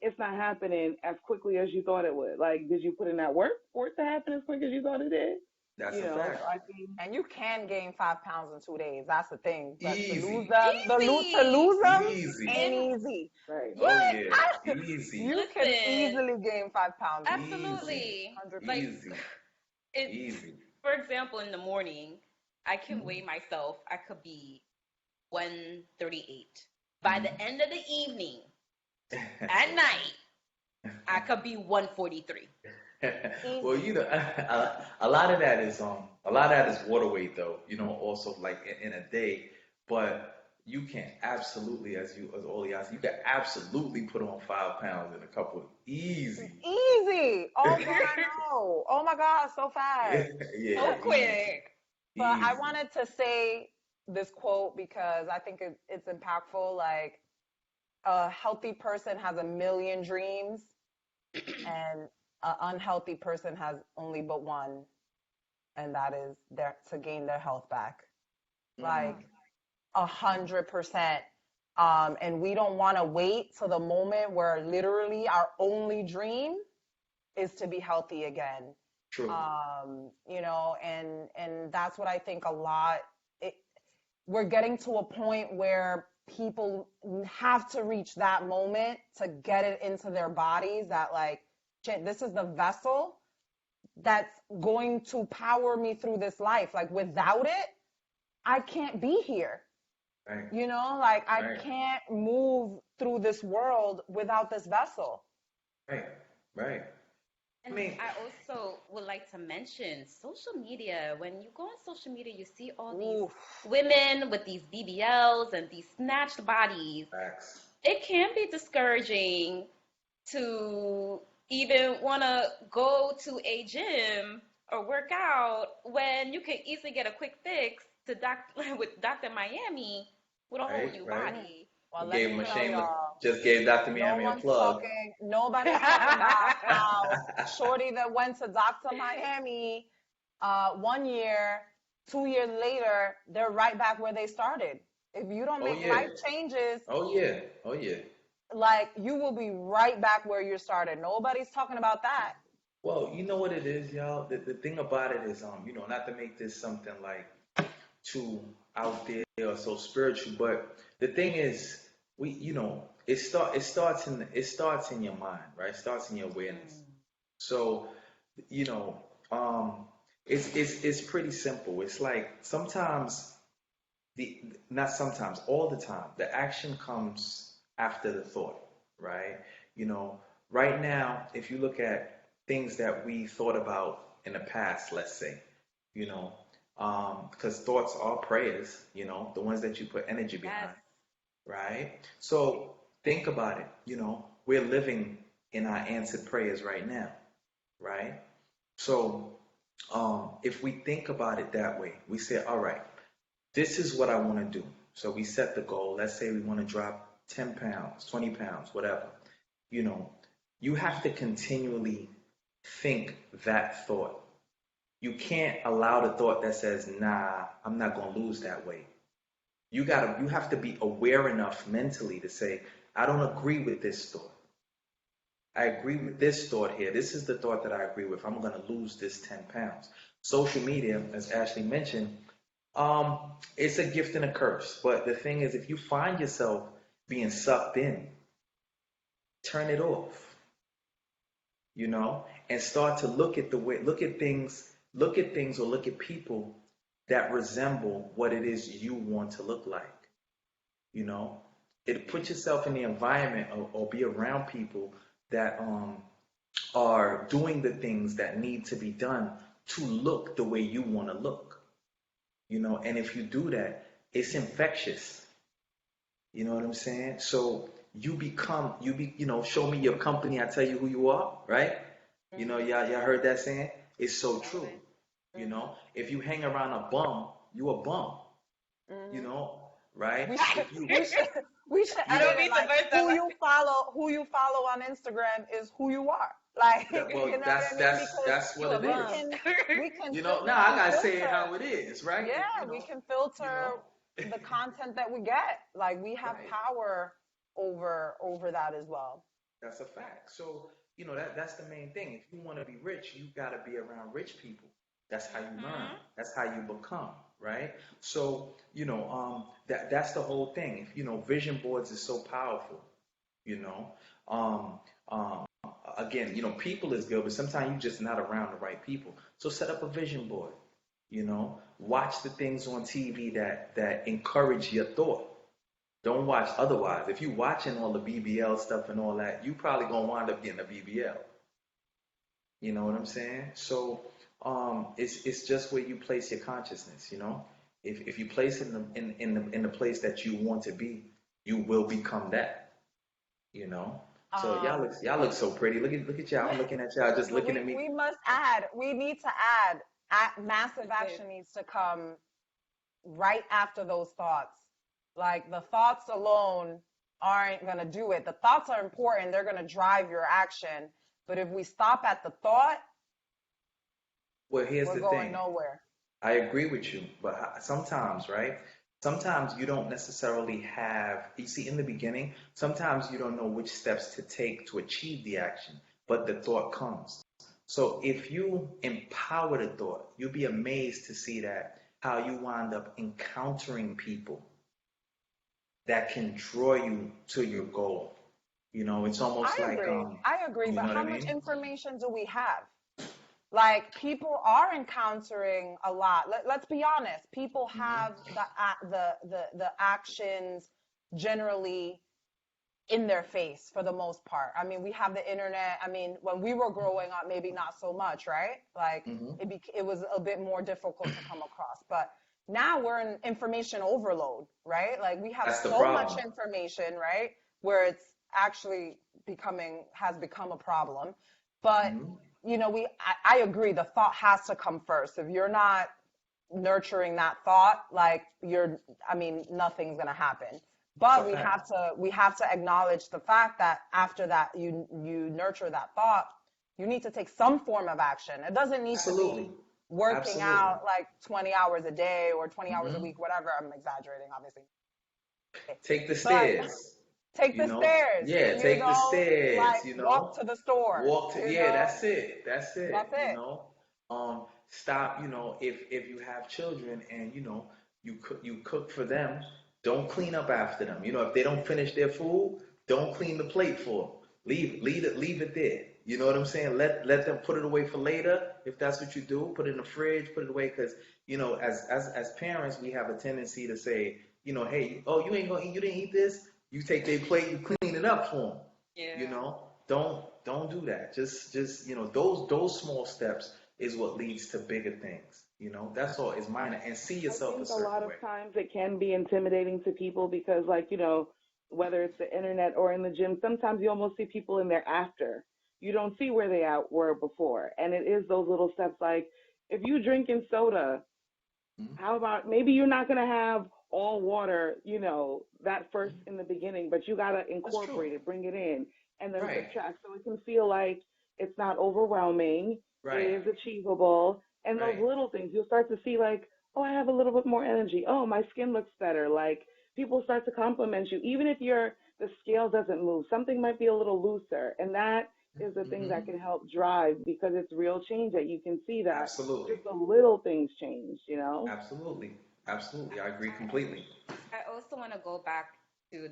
[SPEAKER 3] it's not happening as quickly as you thought it would. Like, did you put in that work for it to happen as quick as you thought it did?
[SPEAKER 4] That's a
[SPEAKER 3] So
[SPEAKER 4] fact.
[SPEAKER 3] I think
[SPEAKER 1] And you can gain 5 pounds in 2 days. That's the thing. But to lose
[SPEAKER 4] Easy,
[SPEAKER 1] them, to
[SPEAKER 2] Easy.
[SPEAKER 1] lose them
[SPEAKER 4] easy.
[SPEAKER 1] ain't
[SPEAKER 2] And
[SPEAKER 1] easy.
[SPEAKER 3] right.
[SPEAKER 4] Oh
[SPEAKER 2] what?
[SPEAKER 4] yeah, easy,
[SPEAKER 1] You can
[SPEAKER 2] Listen,
[SPEAKER 1] easily gain 5 pounds in 2 days.
[SPEAKER 4] easy,
[SPEAKER 2] absolutely. Like
[SPEAKER 1] 100%.
[SPEAKER 4] easy,
[SPEAKER 2] it
[SPEAKER 4] easy.
[SPEAKER 2] for example, in the morning, I can
[SPEAKER 4] Mhm,
[SPEAKER 2] weigh myself. I could be 138. By
[SPEAKER 4] mhm.
[SPEAKER 2] the end of the evening, at night, I could be 143.
[SPEAKER 4] Well,
[SPEAKER 1] Easy.
[SPEAKER 4] a lot of that is water weight though. Also like in a day, but you can absolutely, as Oli asked, you can absolutely put on 5 pounds in a couple easy.
[SPEAKER 1] Easy. Oh God, I know. Oh my God, so
[SPEAKER 4] Yeah,
[SPEAKER 1] fast.
[SPEAKER 2] So
[SPEAKER 4] yeah,
[SPEAKER 2] quick.
[SPEAKER 1] But I
[SPEAKER 4] easy.
[SPEAKER 1] wanted to say this quote because I think it's impactful. Like, a healthy person has a million dreams, and an unhealthy person has only but one, and that is to gain their health back.
[SPEAKER 4] Mm,
[SPEAKER 1] Like, 100%. And we don't want to wait till the moment where literally our only dream is to be healthy again.
[SPEAKER 4] true.
[SPEAKER 1] And that's what I think a lot. It, we're getting to a point where people have to reach that moment to get it into their bodies that, like, shit, this is the vessel that's going to power me through this life. Like, without it, I can't be here.
[SPEAKER 4] Right,
[SPEAKER 1] Like, I
[SPEAKER 4] right,
[SPEAKER 1] can't move through this world without this vessel.
[SPEAKER 4] right, right. I
[SPEAKER 2] And
[SPEAKER 4] mean,
[SPEAKER 2] I also would like to mention social media. When you go on social media, you see all these
[SPEAKER 1] Oof.
[SPEAKER 2] women with these BBLs and these snatched bodies.
[SPEAKER 4] facts.
[SPEAKER 2] It can be discouraging to even want to go to a gym or work out when you can easily get a quick fix to with Dr. Miami with a whole
[SPEAKER 4] Right,
[SPEAKER 2] new
[SPEAKER 4] right.
[SPEAKER 2] body.
[SPEAKER 1] Well,
[SPEAKER 4] We
[SPEAKER 1] let
[SPEAKER 4] gave
[SPEAKER 1] me
[SPEAKER 4] him a
[SPEAKER 1] tell
[SPEAKER 4] shameless.
[SPEAKER 1] y'all,
[SPEAKER 4] Just gave Dr.
[SPEAKER 1] no
[SPEAKER 4] Miami a
[SPEAKER 1] one's
[SPEAKER 4] plug.
[SPEAKER 1] talking, nobody's talking about how Shorty that went to Dr. Miami 1 year, 2 years later, they're right back where they started. If you don't
[SPEAKER 4] Oh
[SPEAKER 1] make
[SPEAKER 4] yeah.
[SPEAKER 1] life changes,
[SPEAKER 4] Oh yeah. Oh yeah.
[SPEAKER 1] like, you will be right back where you started. Nobody's talking about that.
[SPEAKER 4] Well, you know what it is, y'all. The thing about it is, not to make this something like too out there or so spiritual, but the thing is, it starts in your mind, right? It starts in your awareness. So, you know, um, it's pretty simple. It's like sometimes the not sometimes, all the time, the action comes after the thought, right? You know, right now, if you look at things that we thought about in the past, let's say, you know, because thoughts are prayers, the ones that you put energy
[SPEAKER 2] Yes.
[SPEAKER 4] behind, right? So think about it, we're living in our answered prayers right now, right? So if we think about it that way, we say, all right, this is what I want to do. So we set the goal. Let's say we want to drop 10 pounds, 20 pounds, whatever. You know, you have to continually think that thought. You can't allow the thought that says, nah, I'm not going to lose that weight. You have to be aware enough mentally to say, I don't agree with this thought. I agree with this thought here. This is the thought that I agree with. I'm going to lose this 10 pounds. Social media, as Ashley mentioned, it's a gift and a curse. But the thing is, if you find yourself being sucked in, turn it off, and start to look at things or look at people that resemble what it is you want to look like. You know, put yourself in the environment or be around people that are doing the things that need to be done to look the way you want to look. And if you do that, it's infectious. You know what I'm saying? So show me your company, I tell you who you are, right? Y'all heard that saying? It's so true.
[SPEAKER 2] Always.
[SPEAKER 4] If you hang around a bum, you a bum, you
[SPEAKER 1] Mm-hmm.
[SPEAKER 4] know, right?
[SPEAKER 1] We should,
[SPEAKER 4] If you,
[SPEAKER 1] we should, we should
[SPEAKER 2] I
[SPEAKER 4] you
[SPEAKER 1] edit
[SPEAKER 2] don't
[SPEAKER 4] know,
[SPEAKER 1] it
[SPEAKER 2] mean to
[SPEAKER 1] like,
[SPEAKER 2] burst that way.
[SPEAKER 1] who you follow on Instagram is who you are. Like,
[SPEAKER 4] well,
[SPEAKER 1] you know what
[SPEAKER 4] that's
[SPEAKER 1] I mean?
[SPEAKER 4] that's
[SPEAKER 1] Because
[SPEAKER 4] that's
[SPEAKER 2] You
[SPEAKER 4] what
[SPEAKER 2] a
[SPEAKER 4] it
[SPEAKER 1] we
[SPEAKER 4] is.
[SPEAKER 2] bum.
[SPEAKER 1] can,
[SPEAKER 4] Now
[SPEAKER 1] we
[SPEAKER 4] I
[SPEAKER 1] can
[SPEAKER 4] gotta say it
[SPEAKER 1] filter.
[SPEAKER 4] how it is, right?
[SPEAKER 1] Yeah, we can
[SPEAKER 4] You
[SPEAKER 1] filter
[SPEAKER 4] know,
[SPEAKER 1] the content that we get. Like, we have
[SPEAKER 4] right.
[SPEAKER 1] power over that as well.
[SPEAKER 4] That's a fact. So, that's the main thing. If you want to be rich, you got to be around rich people. That's how you learn.
[SPEAKER 2] Hmm.
[SPEAKER 4] That's how you become, right? So, that's the whole thing. If vision boards is so powerful. You know, um, um, again, people is good, but sometimes you're just not around the right people. So set up a vision board. Watch the things on TV that encourage your thought. Don't watch otherwise. If you watching all the BBL stuff and all that, you probably gonna wind up getting a BBL. You know what I'm saying? So it's just where you place your consciousness. If you place it in the place that you want to be, you will become that. You know. So
[SPEAKER 1] Um,
[SPEAKER 4] y'all look so pretty. Look at y'all. I'm looking at y'all, just
[SPEAKER 1] but
[SPEAKER 4] looking
[SPEAKER 1] we
[SPEAKER 4] at me.
[SPEAKER 1] we must add. We need to add. Massive action needs to come right after those thoughts. Like the thoughts alone aren't going to do it. The thoughts are important. They're going to drive your action. But if we stop at the thought,
[SPEAKER 4] Well, here's
[SPEAKER 1] we're
[SPEAKER 4] the
[SPEAKER 1] going
[SPEAKER 4] thing.
[SPEAKER 1] nowhere.
[SPEAKER 4] I agree with you, but sometimes, right? Sometimes you don't necessarily have, you see, in the beginning, sometimes you don't know which steps to take to achieve the action, but the thought comes. So if you empower the thought, you'll be amazed to see that how you wind up encountering people that can draw you to your goal. You know, it's almost
[SPEAKER 1] I
[SPEAKER 4] like,
[SPEAKER 1] agree. I agree.
[SPEAKER 4] you
[SPEAKER 1] But
[SPEAKER 4] know what
[SPEAKER 1] how
[SPEAKER 4] I
[SPEAKER 1] much
[SPEAKER 4] mean?
[SPEAKER 1] information do we have? Like people are encountering a lot. Let's be honest. People
[SPEAKER 4] Hmm.
[SPEAKER 1] have the actions generally in their face for the most part. I mean, we have the internet. I mean, when we were growing up, maybe not so much, right? Like
[SPEAKER 4] Hmm.
[SPEAKER 1] it was a bit more difficult to come across. But now we're in information overload, right? Like we have
[SPEAKER 4] That's the
[SPEAKER 1] so much
[SPEAKER 4] problem.
[SPEAKER 1] information, right? Where it's actually has become a problem. But
[SPEAKER 4] Hmm.
[SPEAKER 1] I agree. The thought has to come first. If you're not nurturing that thought, like I mean, nothing's gonna happen.
[SPEAKER 4] It's a
[SPEAKER 1] But
[SPEAKER 4] fact.
[SPEAKER 1] we have to acknowledge the fact that after that you nurture that thought, you need to take some form of action. It doesn't need to
[SPEAKER 4] Absolutely.
[SPEAKER 1] be working
[SPEAKER 4] Absolutely.
[SPEAKER 1] out like 20 hours a day or 20 hours a
[SPEAKER 4] Hmm.
[SPEAKER 1] week, whatever. I'm exaggerating, obviously.
[SPEAKER 4] Take the
[SPEAKER 1] But
[SPEAKER 4] stairs,
[SPEAKER 1] take
[SPEAKER 4] you
[SPEAKER 1] the
[SPEAKER 4] know?
[SPEAKER 1] stairs,
[SPEAKER 4] Yeah, take the
[SPEAKER 1] like
[SPEAKER 4] stairs, you
[SPEAKER 1] walk
[SPEAKER 4] know?
[SPEAKER 1] to the store,
[SPEAKER 4] Walk to, yeah, that's it. That's
[SPEAKER 1] that's
[SPEAKER 4] it, you
[SPEAKER 1] it.
[SPEAKER 4] know? Stop, if you have children and you cook for them, don't clean up after them. You know, if they don't finish their food, don't clean the plate for them. Leave it there. You know what I'm saying? Let them put it away for later. If that's what you do, put it in the fridge, put it away because as parents, we have a tendency to say, hey, oh, you ain't gonna eat, you didn't eat this. You take their plate, you clean it up for them. You
[SPEAKER 2] Yeah.
[SPEAKER 4] know, don't do that. Just those small steps is what leads to bigger things. You know, that's all is minor and see
[SPEAKER 3] I
[SPEAKER 4] yourself a
[SPEAKER 3] think a lot
[SPEAKER 4] certain
[SPEAKER 3] of
[SPEAKER 4] way.
[SPEAKER 3] times it can be intimidating to people because, like, whether it's the internet or in the gym, sometimes you almost see people in there after. You don't see where they were before. And it is those little steps like if you drinking soda,
[SPEAKER 4] Mhm.
[SPEAKER 3] how about maybe you're not going to have all water, that first
[SPEAKER 4] Mhm.
[SPEAKER 3] in the beginning, but you got to
[SPEAKER 4] That's true.
[SPEAKER 3] incorporate it, bring it in, and then
[SPEAKER 4] Right.
[SPEAKER 3] subtract. So it can feel like it's not overwhelming. It
[SPEAKER 4] Right.
[SPEAKER 3] is achievable. And those
[SPEAKER 4] Right.
[SPEAKER 3] little things, you'll start to see like, oh, I have a little bit more energy. Oh, my skin looks better. Like people start to compliment you. Even if the scale doesn't move, something might be a little looser. And that is the thing that
[SPEAKER 4] Hmm.
[SPEAKER 3] can help drive because it's real change that you can see that
[SPEAKER 4] Absolutely.
[SPEAKER 3] just the little things change.
[SPEAKER 4] Absolutely. Absolutely. I agree completely.
[SPEAKER 2] I also want to go back we're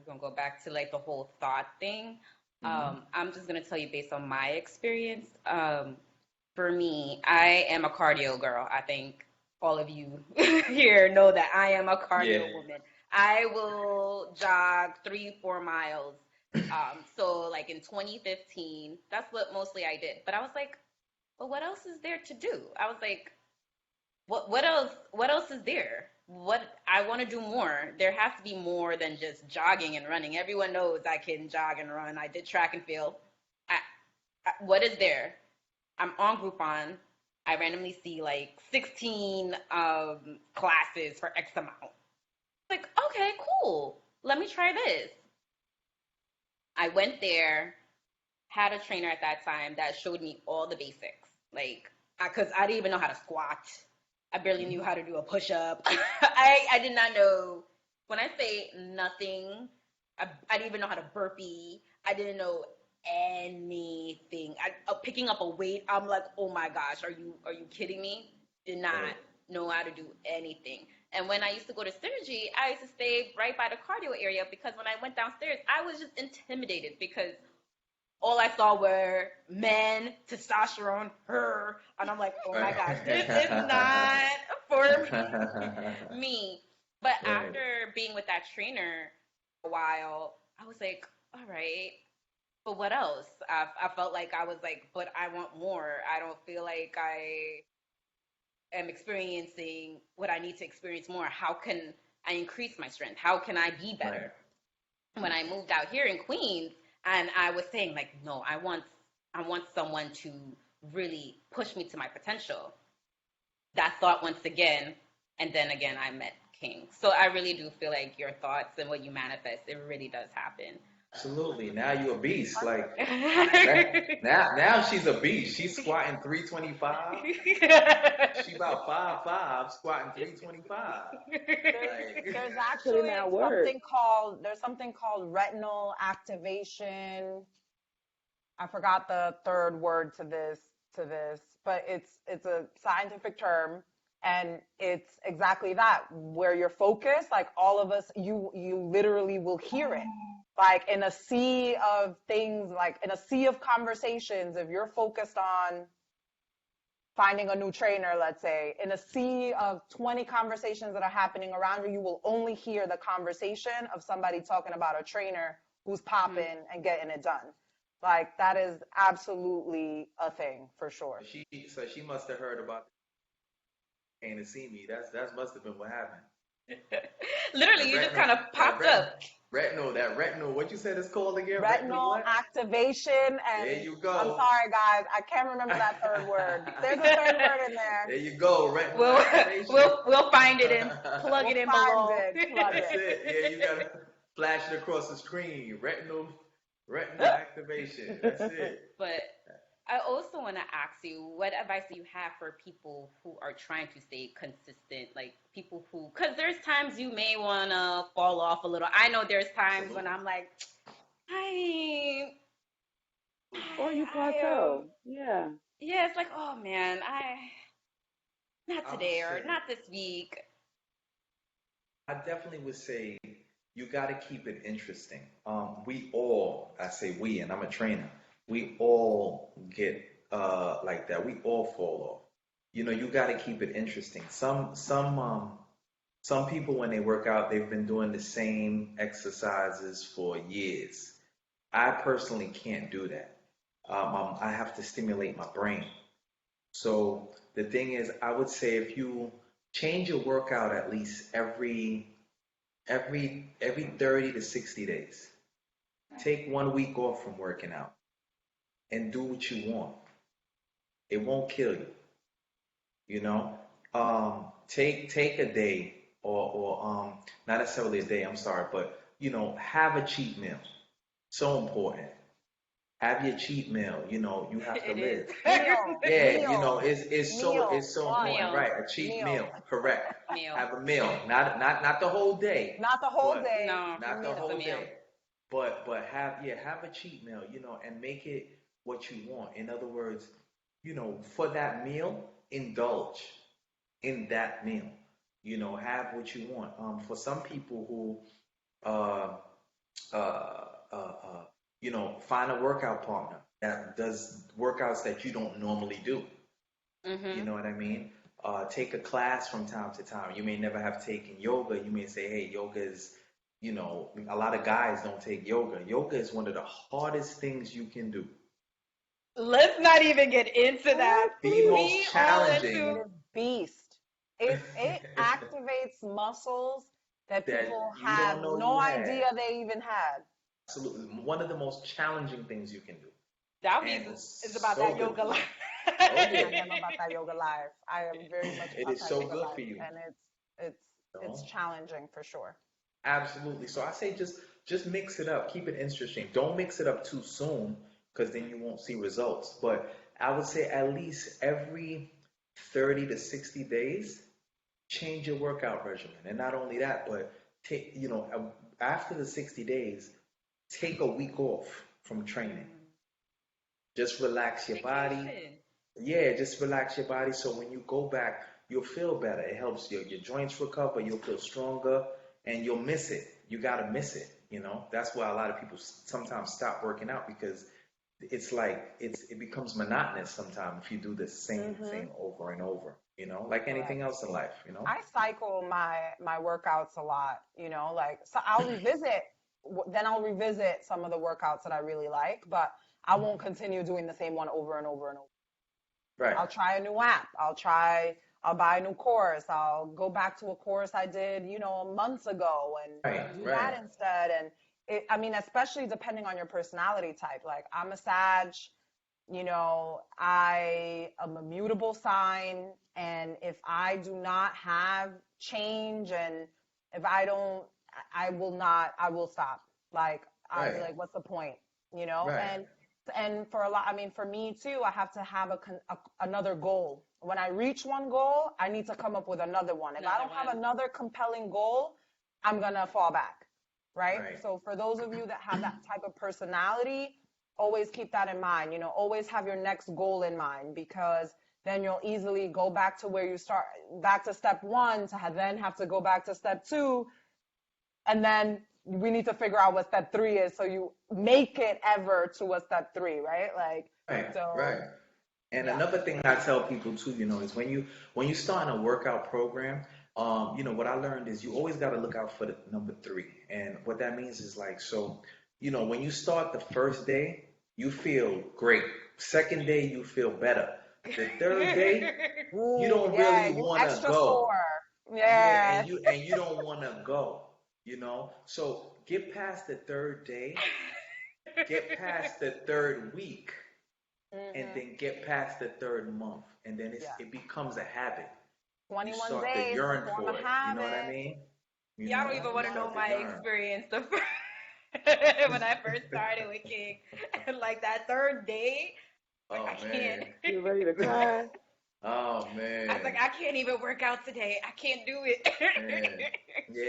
[SPEAKER 2] gonna go back to like the whole thought thing.
[SPEAKER 4] Hmm.
[SPEAKER 2] I'm just gonna tell you based on my experience. For me, I am a cardio girl. I think all of you here know that I am a
[SPEAKER 4] Yeah.
[SPEAKER 2] cardio woman. I will jog 3, 4 miles. So like in 2015, that's what mostly I did. But I was like, but what else is there to do? I was like, what else is there? What I want to do more. There has to be more than just jogging and running. Everyone knows I can jog and run. I did track and field. I, what is there? I'm on Groupon. I randomly see like 16 classes for X amount. Like, okay, cool. Let me try this. I went there, had a trainer at that time that showed me all the basics. Like, because I didn't even know how to squat. I barely knew
[SPEAKER 4] Hmm.
[SPEAKER 2] how to do a push up. I did not know. When I say nothing, I didn't even know how to burpee. I didn't know anything. Picking up a weight, I'm like, oh my gosh, are you kidding me? Did not
[SPEAKER 4] Right.
[SPEAKER 2] know how to do anything. And when I used to go to Synergy, I used to stay right by the cardio area because when I went downstairs, I was just intimidated because all I saw were men, testosterone, her, and I'm like, oh my gosh, this is not for me. But
[SPEAKER 4] Right.
[SPEAKER 2] after being with that trainer a while, I was like, all right, but what else? I felt like I was like, but I want more. I don't feel like am experiencing what I need to experience more. How can I increase my strength? How can I be better?
[SPEAKER 4] Right.
[SPEAKER 2] When I moved out here in Queens, and I was saying like, no, I want someone to really push me to my potential. That thought once again, and then again I met King. So I really do feel like your thoughts and what you manifest, it really does happen.
[SPEAKER 4] Absolutely. Now you a beast. Like
[SPEAKER 2] There's
[SPEAKER 4] now she's a beast. She's squatting 325. She about 5'5", squatting 325. Like
[SPEAKER 1] There's
[SPEAKER 3] Put in
[SPEAKER 1] actually
[SPEAKER 3] that work.
[SPEAKER 1] something called retinal activation. I forgot the third word to this, but it's a scientific term, and it's exactly that, where you're focused, like all of us, you literally will hear it. Like in a sea of things, like in a sea of conversations, if you're focused on finding a new trainer, let's say, in a sea of 20 conversations that are happening around you, you will only hear the conversation of somebody talking about a trainer who's popping and getting it done. Like that is absolutely a thing for sure.
[SPEAKER 4] she must have heard about came to see me. That must have been what happened.
[SPEAKER 2] literally
[SPEAKER 4] That
[SPEAKER 2] you just
[SPEAKER 4] retinal
[SPEAKER 2] kind of
[SPEAKER 4] that
[SPEAKER 2] popped
[SPEAKER 4] retinal
[SPEAKER 2] up.
[SPEAKER 4] that retinal. What you said it's called again? Retinal
[SPEAKER 1] Retinal
[SPEAKER 4] what?
[SPEAKER 1] activation,
[SPEAKER 4] There
[SPEAKER 1] and
[SPEAKER 4] you
[SPEAKER 1] I'm
[SPEAKER 4] go.
[SPEAKER 1] sorry guys, I can't remember that third word. There's a third word in
[SPEAKER 4] There
[SPEAKER 1] there.
[SPEAKER 4] you go. Retinal
[SPEAKER 2] we'll
[SPEAKER 4] activation.
[SPEAKER 2] we'll find it and plug
[SPEAKER 1] We'll
[SPEAKER 2] it in
[SPEAKER 1] find
[SPEAKER 2] below.
[SPEAKER 1] it, plug
[SPEAKER 4] That's
[SPEAKER 1] it.
[SPEAKER 4] it. Yeah, you gotta flash it across the screen. Retinal activation. That's it.
[SPEAKER 2] But I also want to ask you, what advice do you have for people who are trying to stay consistent? Like people who, because there's times you may want to fall off a little. I know there's times when
[SPEAKER 4] Absolutely.
[SPEAKER 2] I'm like, I,
[SPEAKER 3] Or you
[SPEAKER 2] I am,
[SPEAKER 3] plateau. Yeah.
[SPEAKER 2] yeah, it's like, oh man, not
[SPEAKER 4] I would
[SPEAKER 2] today or
[SPEAKER 4] say
[SPEAKER 2] not this week.
[SPEAKER 4] I definitely would say you got to keep it interesting. We all, I say we, and I'm a trainer. We all get like that. We all fall off. You know, you got to keep it interesting. Some people when they work out, they've been doing the same exercises for years. I personally can't do that. I have to stimulate my brain. So the thing is, I would say if you change your workout at least every 30 to 60 days. Take 1 week off from working out and do what you want. It won't kill you, you know? Take a day or not necessarily a day, I'm sorry, but have a cheat meal. So important. Have your cheat meal, you have to
[SPEAKER 2] It is.
[SPEAKER 4] live.
[SPEAKER 1] Meal,
[SPEAKER 4] Yeah,
[SPEAKER 1] meal,
[SPEAKER 4] it's
[SPEAKER 1] meal,
[SPEAKER 4] so important,
[SPEAKER 2] Meal,
[SPEAKER 4] right? A cheat
[SPEAKER 1] meal.
[SPEAKER 4] meal, correct.
[SPEAKER 2] meal.
[SPEAKER 4] Have a meal, not the whole day,
[SPEAKER 1] Not the whole
[SPEAKER 4] but
[SPEAKER 1] day,
[SPEAKER 2] No,
[SPEAKER 4] not the
[SPEAKER 2] just a
[SPEAKER 1] meal.
[SPEAKER 4] whole
[SPEAKER 2] meal.
[SPEAKER 4] day, but have a cheat meal, and make it what you want. In other words, for that meal, indulge in that meal. Have what you want. For some people who uh uh find a workout partner that does workouts that you don't normally do. You
[SPEAKER 2] Mhm.
[SPEAKER 4] know what I mean? Take a class from time to time. You may never have taken yoga. You may say, hey, yoga is, a lot of guys don't take yoga. Yoga is one of the hardest things you can do.
[SPEAKER 2] Let's not even get into that.
[SPEAKER 3] What?
[SPEAKER 4] The most
[SPEAKER 2] We all went
[SPEAKER 1] It
[SPEAKER 4] challenging
[SPEAKER 2] to.
[SPEAKER 1] is beast. It activates muscles that
[SPEAKER 4] that
[SPEAKER 1] people
[SPEAKER 4] you
[SPEAKER 1] have
[SPEAKER 4] don't know
[SPEAKER 1] no
[SPEAKER 4] you had.
[SPEAKER 1] idea they even had.
[SPEAKER 4] Absolutely. One of the most challenging things you can do.
[SPEAKER 2] Dalvin
[SPEAKER 4] And
[SPEAKER 2] is
[SPEAKER 4] it's
[SPEAKER 2] about
[SPEAKER 4] so
[SPEAKER 2] that
[SPEAKER 4] good
[SPEAKER 2] yoga
[SPEAKER 4] for you.
[SPEAKER 2] life.
[SPEAKER 4] Oh, yeah.
[SPEAKER 1] I am about that yoga life. I am very much
[SPEAKER 4] It
[SPEAKER 1] about
[SPEAKER 4] is
[SPEAKER 1] that
[SPEAKER 4] so
[SPEAKER 1] yoga
[SPEAKER 4] good for
[SPEAKER 1] life,
[SPEAKER 4] you.
[SPEAKER 1] and it's
[SPEAKER 4] You
[SPEAKER 1] it's
[SPEAKER 4] know?
[SPEAKER 1] challenging for sure.
[SPEAKER 4] Absolutely. So I say just mix it up. Keep it interesting. Don't mix it up too soon because then you won't see results. But I would say at least every 30 to 60 days, change your workout regimen. And not only that, but after the 60 days, take a week off from training. Just relax your body.
[SPEAKER 2] Vacation.
[SPEAKER 4] Yeah, just relax your body so when you go back, you'll feel better. It helps your joints recover, you'll feel stronger, and you'll miss it. You gotta miss it. That's why a lot of people sometimes stop working out because it's like it becomes monotonous sometimes if you do the same
[SPEAKER 1] Hmm.
[SPEAKER 4] thing over and over, like anything
[SPEAKER 1] Correct.
[SPEAKER 4] else in life.
[SPEAKER 1] I cycle my workouts a lot, like so then I'll revisit some of the workouts that I really like, but I won't continue doing the same one over and over and over.
[SPEAKER 4] Right.
[SPEAKER 1] I'll try a new app. I'll try I'll buy a new course. I'll go back to a course I did, months ago and
[SPEAKER 4] Right,
[SPEAKER 1] do
[SPEAKER 4] right,
[SPEAKER 1] that instead. And I mean, especially depending on your personality type. Like I'm a Sag, I am a mutable sign. And if I do not have change and if I don't, I will stop. Like, I'll be
[SPEAKER 4] right,
[SPEAKER 1] like, what's the point? You know?
[SPEAKER 4] right,
[SPEAKER 1] And for a lot, I mean, for me too, I have to have another goal. When I reach one goal, I need to come up with another one. If I
[SPEAKER 2] Another
[SPEAKER 1] don't have
[SPEAKER 2] one.
[SPEAKER 1] another compelling goal, I'm gonna fall back, right?
[SPEAKER 4] right.
[SPEAKER 1] So for those of you that have that type of personality, always keep that in mind. Always have your next goal in mind because then you'll easily go back to where you start, back to step one, to then have to go back to step two, and then we need to figure out what step three is so you make it ever to a step three, right? Like,
[SPEAKER 4] Right, right.
[SPEAKER 1] so
[SPEAKER 4] And
[SPEAKER 1] yeah.
[SPEAKER 4] another thing I tell people too, is when you start in a workout program, what I learned is you always got to look out for the number three. And what that means is like, so, when you start the first day, you feel great. Second day, you feel better. The third day, you
[SPEAKER 1] Ooh,
[SPEAKER 4] don't
[SPEAKER 1] yeah,
[SPEAKER 4] really
[SPEAKER 1] you
[SPEAKER 4] want to
[SPEAKER 1] extra
[SPEAKER 4] go.
[SPEAKER 1] sore.
[SPEAKER 4] Yeah,
[SPEAKER 1] Yeah.
[SPEAKER 4] and you don't want to go. So get past the third day, get past the third week, and
[SPEAKER 1] Hmm.
[SPEAKER 4] then get past the third month, and then
[SPEAKER 1] Yeah.
[SPEAKER 4] it becomes a habit. You
[SPEAKER 1] 21
[SPEAKER 4] start to
[SPEAKER 1] days to
[SPEAKER 4] yearn
[SPEAKER 1] form a
[SPEAKER 4] for it. You know what I
[SPEAKER 1] habit.
[SPEAKER 4] mean?
[SPEAKER 2] Y'all don't even
[SPEAKER 4] You
[SPEAKER 2] want to know
[SPEAKER 4] start to
[SPEAKER 2] my
[SPEAKER 4] yearn.
[SPEAKER 2] experience when I first started with King. Like that third day, like I
[SPEAKER 4] Oh
[SPEAKER 2] can't.
[SPEAKER 4] man.
[SPEAKER 3] You're ready to cry.
[SPEAKER 4] Oh
[SPEAKER 2] I was like,
[SPEAKER 4] man.
[SPEAKER 2] I can't even work out today. I can't do it.
[SPEAKER 4] Man. Yeah,